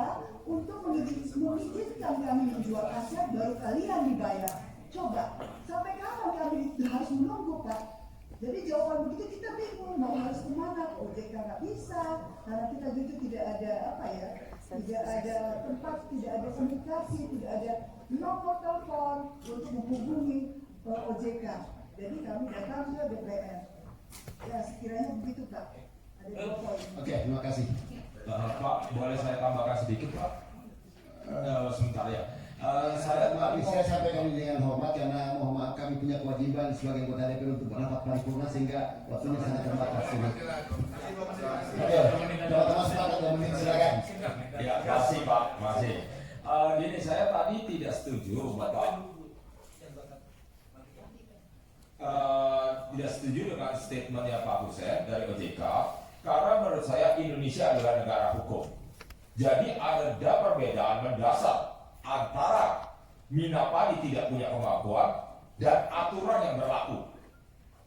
untuk mengizinkan kami menjual aset baru kalian dibayar. Coba sampai kapan kami harus menunggu Pak? Jadi jawaban begitu kita bingung mau harus kemana. OJK nggak bisa karena kita jujur tidak ada tidak ada tempat, tidak ada komunikasi, tidak ada nomor telepon untuk menghubungi OJK. Jadi kami datang ke DPR. Ya sekiranya begitu Pak. Ada dua poin. Oke, terima kasih. Pak, boleh saya tambahkan sedikit Pak? Sebentar ya. Saya sampaikan ini dengan hormat karena mohon maaf kami punya kewajiban sebagai anggota DPR untuk berrapat paripurna sehingga waktunya sangat terbatas. Oke, teman-teman sepakat dan menit silakan. Ya, kasih Pak, masih. Gini, saya tadi tidak setuju Bapak. Tidak setuju dengan statementnya Pak Hussein dari OJK karena menurut saya Indonesia adalah negara hukum. Jadi ada perbedaan mendasar antara Minapadi tidak punya kemampuan dan aturan yang berlaku.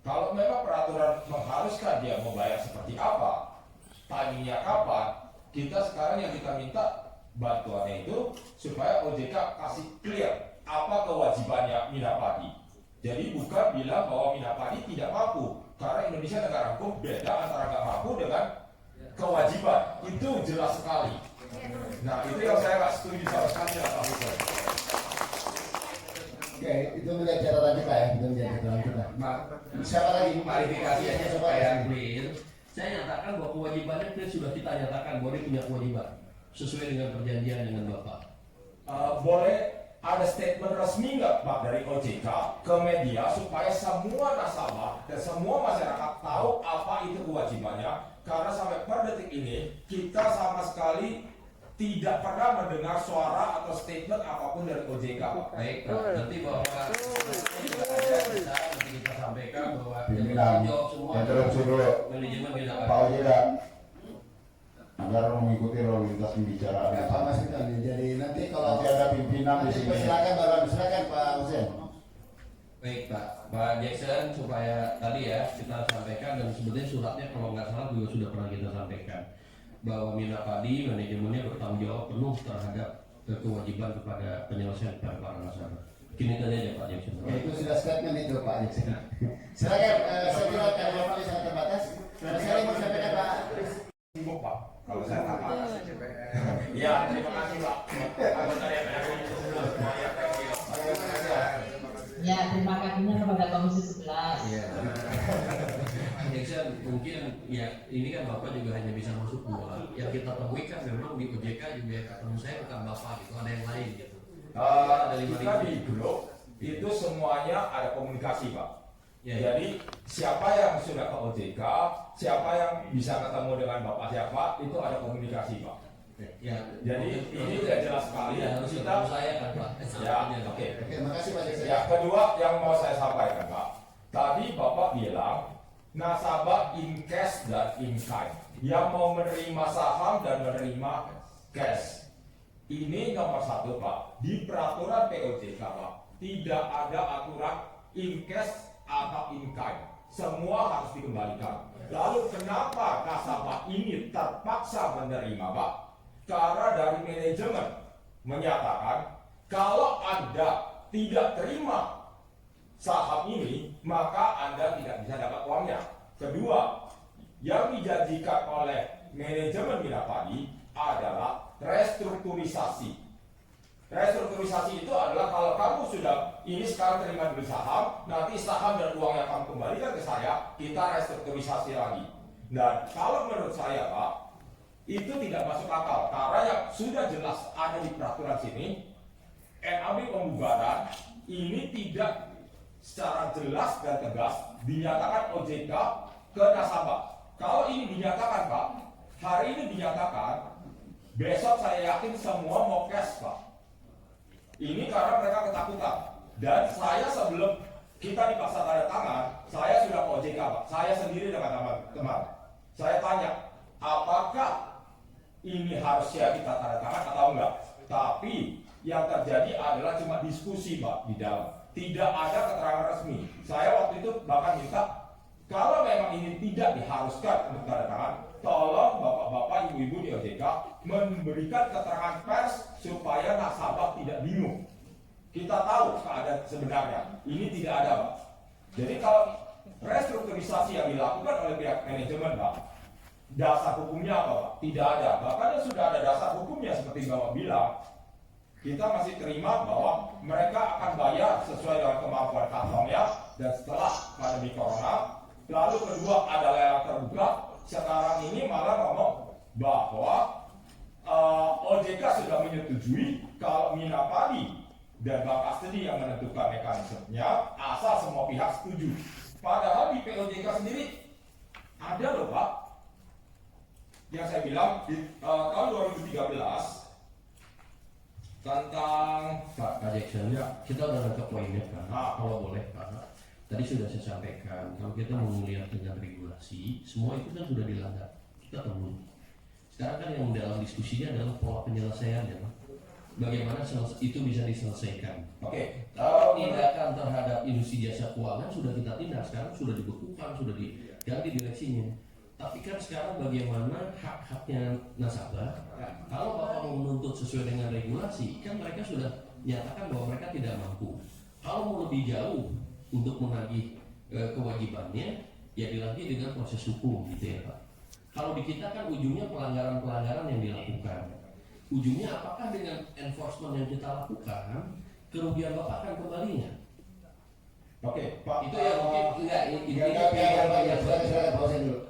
Kalau memang peraturan mengharuskan dia membayar seperti apa, timingnya kapan, kita sekarang yang kita minta bantuannya itu supaya OJK kasih clear apa kewajibannya Minapadi. Jadi bukan bilang bahwa Minapadi tidak mampu, karena Indonesia negara hukum beda antara nggak mampu dengan kewajiban. Itu jelas sekali. Nah itu yang saya nggak setuju sama sekali ya Pak Hussein. Oke, itu menjadi catatan kita ya, itu menjadi catatan kita. Siapa lagi? Klarifikasi aja supaya clear. Saya nyatakan bahwa kewajibannya clear, sudah kita nyatakan bahwa dia punya kewajiban sesuai dengan perjanjian dengan Bapak. Boleh ada statement resmi nggak Pak dari OJK ke media supaya semua nasabah dan semua masyarakat tahu apa itu kewajibannya? Karena sampai per detik ini kita sama sekali tidak pernah mendengar suara atau statement apapun dari OJK. Baik, nanti bahwa juga ada bisa nanti kita sampaikan bahwa pimpinan interupsi dulu manajemen tidak Pak OJK agar mengikuti lalu lintas pembicaraan. Pak Mas kita nih. Jadi nanti kalau Nanti ada pimpinan di sini. silakan Pak Hussein. baik Pak Jackson, supaya tadi ya kita sampaikan, dan sebetulnya suratnya kalau nggak salah juga sudah pernah kita sampaikan bahwa Minapadi manajemennya bertanggung jawab penuh terhadap kewajiban kepada penyelesaian para nasabah. Kini tadi aja Pak Jackson. Itu sudah statement itu Pak Jackson. Silakan, saya kira karena waktu sangat terbatas. Saya mau sampaikan Pak. Sibuk Pak, kalau saya tanya. Ya, terima kasih Pak. Anggota DPR semuanya, thank you. Ya, terima kasihnya kepada Komisi 11. Iya. Jackson, mungkin ya ini kan Bapak juga hanya bisa masuk bola. Yang kita temui kan memang di OJK juga yang ketemu saya bukan Bapak gitu, ada yang lain gitu. Kita di grup itu semuanya ada komunikasi Pak. Ya. Jadi siapa yang sudah ke OJK, siapa yang bisa ketemu dengan Bapak siapa, itu ada komunikasi Pak. Ya, jadi ini sudah jelas sekali. Ya, harus kita saya kan Pak. Ya, oke. Terima kasih Pak Jackson. Ya, kedua yang mau saya sampaikan Pak, tadi Bapak bilang nasabah in cash dan in kind yang mau menerima saham dan menerima cash. Ini nomor satu Pak, di peraturan POJK Pak tidak ada aturan in cash atau in kind, semua harus dikembalikan. Lalu kenapa nasabah ini terpaksa menerima Pak? Karena dari manajemen menyatakan kalau Anda tidak terima saham ini, maka Anda tidak bisa dapat uangnya. Kedua, yang dijanjikan oleh manajemen Minapadi adalah restrukturisasi. Restrukturisasi itu adalah kalau kamu sudah ini sekarang terima dulu saham, nanti saham dan uang yang kamu kembalikan ke saya, kita restrukturisasi lagi. Dan kalau menurut saya Pak, itu tidak masuk akal karena yang sudah jelas ada di peraturan sini, NAB pembubaran ini tidak secara jelas dan tegas dinyatakan OJK ke nasabah. Kalau ini dinyatakan Pak, hari ini dinyatakan, besok saya yakin semua mau cash Pak. Ini karena mereka ketakutan. Dan saya sebelum kita dipaksa tanda tangan, saya sudah ke OJK Pak. Saya sendiri dengan teman-teman. Saya tanya, apakah ini harusnya kita tanda tangan atau enggak? Tapi yang terjadi adalah cuma diskusi Pak di dalam. Tidak ada keterangan resmi. Saya waktu itu bahkan minta, kalau memang ini tidak diharuskan untuk tanda tangan, tolong bapak-bapak, ibu-ibu di OJK memberikan keterangan pers supaya nasabah tidak bingung. Kita tahu keadaan sebenarnya. Ini tidak ada Pak. Jadi kalau restrukturisasi yang dilakukan oleh pihak manajemen Pak, dasar hukumnya apa Pak? Tidak ada. Bahkan sudah ada dasar hukumnya seperti Bapak bilang. Kita masih terima bahwa mereka akan bayar sesuai dengan kemampuan kantongnya, dan setelah pandemi corona, lalu kedua ada lelang terbuka. Sekarang ini malah ngomong bahwa OJK sudah menyetujui kalau Minapadi dan Bank Kastedi yang menentukan mekanismenya asal semua pihak setuju. Padahal di POJK sendiri ada loh Pak, yang saya bilang di tahun 2013 tentang Pak Jackson, ya, kita udah nangkep poinnya kan. Kalau boleh Pak, tadi sudah saya sampaikan, kalau kita mau melihat dengan regulasi, semua itu kan sudah dilanggar, kita temui. Sekarang kan yang dalam diskusinya adalah pola penyelesaiannya Pak. Bagaimana itu bisa diselesaikan? Oke. Tindakan terhadap industri jasa keuangan sudah kita tindak, sekarang sudah dibekukan, sudah diganti direksinya. Tapi kan sekarang bagaimana hak-haknya nasabah? Kalau Bapak mau menuntut sesuai dengan regulasi, kan mereka sudah nyatakan bahwa mereka tidak mampu. Kalau mau lebih jauh untuk menagih kewajibannya, ya dilanjut dengan proses hukum gitu ya Pak. Kalau di kita kan ujungnya pelanggaran-pelanggaran yang dilakukan. Ujungnya apakah dengan enforcement yang kita lakukan, kerugian Bapak akan kembalinya? Oke, Pak. Itu yang mungkin enggak ini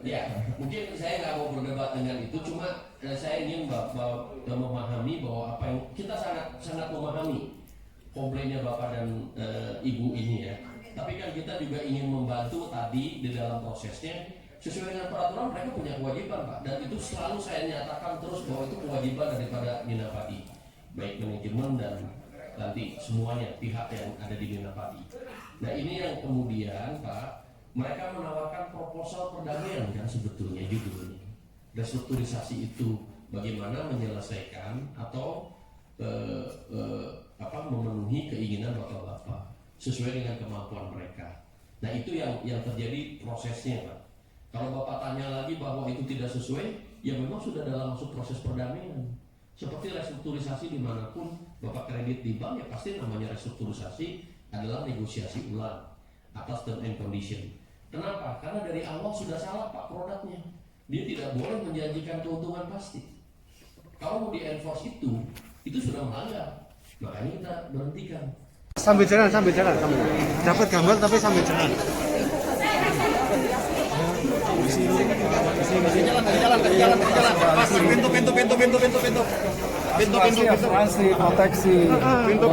ya, mungkin saya nggak mau berdebat dengan itu, cuma saya ingin memahami bahwa apa yang kita sangat memahami komplainnya Bapak dan Ibu ini ya. Tapi kan kita juga ingin membantu tadi di dalam prosesnya sesuai dengan peraturan. Mereka punya kewajiban Pak, dan itu selalu saya nyatakan terus bahwa itu kewajiban daripada Minapadi, baik manajemen dan nanti semuanya pihak yang ada di Minapadi. Nah ini yang kemudian Pak, mereka menawarkan proposal perdamaian kan sebetulnya judulnya. Restrukturisasi itu bagaimana menyelesaikan atau memenuhi keinginan bapak-bapak sesuai dengan kemampuan mereka. Nah itu yang terjadi prosesnya Pak. Kalau Bapak tanya lagi bahwa itu tidak sesuai, ya memang sudah dalam masuk proses perdamaian. Seperti restrukturisasi dimanapun Bapak kredit di bank, ya pasti namanya restrukturisasi adalah negosiasi ulang atas term and condition. Kenapa? Karena dari awal sudah salah Pak produknya. Dia tidak boleh menjanjikan keuntungan pasti. Kalau mau di-enforce itu sudah melanggar. Makanya kita berhentikan. Sambil jalan. Dapat gambar tapi sambil jalan. Jalan. Pas pintu. Asuransi, proteksi. Pintu.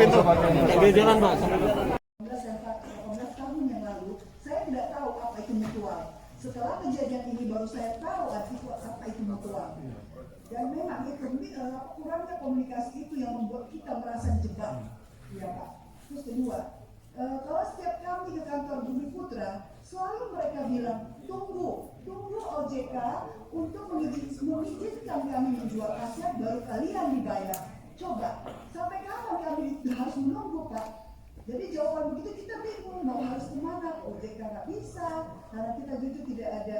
Jalan, Pak. 18 tahun yang lalu, saya tidak tahu apa itu mutual. Setelah kejadian ini baru saya tahu apa itu mutual. Dan memang itu kurangnya komunikasi itu yang membuat kita merasa dijebak. Ya Pak. Terus kedua, kalau setiap kami ke kantor Bumi Putra, selalu mereka bilang, tunggu OJK untuk mengizinkan kami menjual aset, baru kalian dibayar. Coba, sampai kapan kami harus menunggu Pak? Jadi jawaban begitu kita bingung, mau harus kemana? OJK nggak bisa, karena kita jujur tidak ada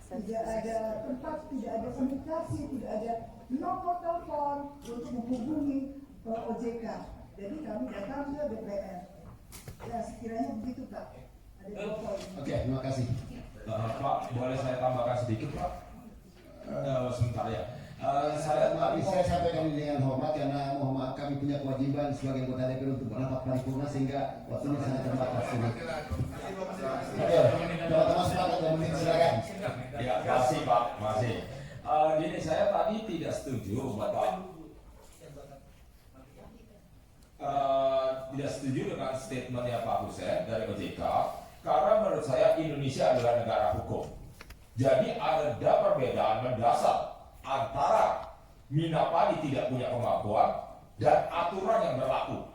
tidak ada tempat, tidak ada komunikasi, tidak ada nomor telepon untuk menghubungi OJK. Jadi kami datang ke DPR. Ya sekiranya begitu Pak. Oke, terima kasih. Pak, boleh saya tambahkan sedikit Pak? Sebentar ya. Saya sampaikan ini dengan hormat karena mohon maaf kami punya kewajiban sebagai anggota DPR untuk merapat paripurna sehingga waktunya sangat terbatas. Ayo, teman-teman sepakat dan menit silakan. Ya, kasih Pak, masih. Gini, saya tadi tidak setuju Bapak tidak setuju dengan statementnya Pak Hussein dari OJK karena menurut saya Indonesia adalah negara hukum. Jadi ada perbedaan mendasar antara Minapadi tidak punya kemampuan dan aturan yang berlaku.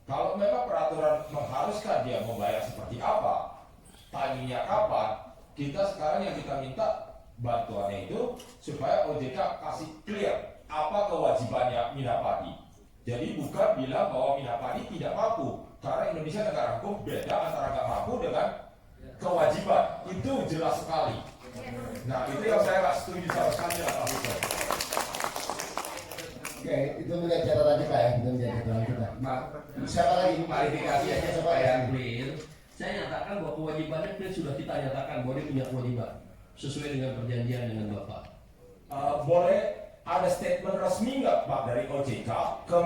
Kalau memang peraturan mengharuskan dia membayar seperti apa, timingnya kapan, kita sekarang yang kita minta bantuannya itu supaya OJK kasih clear apa kewajibannya Minapadi. Jadi bukan bilang bahwa Minapadi tidak mampu, karena Indonesia negara hukum beda antara nggak mampu dengan kewajiban. Itu jelas sekali. Nah itu yang saya nggak setuju sama sekali lah Pak Hussein. Oke, itu menjadi catatan kita ya, itu menjadi catatan kita. Siapa lagi? Klarifikasi aja supaya clear. Saya nyatakan bahwa kewajibannya clear, sudah kita nyatakan bahwa dia punya kewajiban sesuai dengan perjanjian dengan Bapak. Boleh ada statement resmi nggak Pak dari OJK ke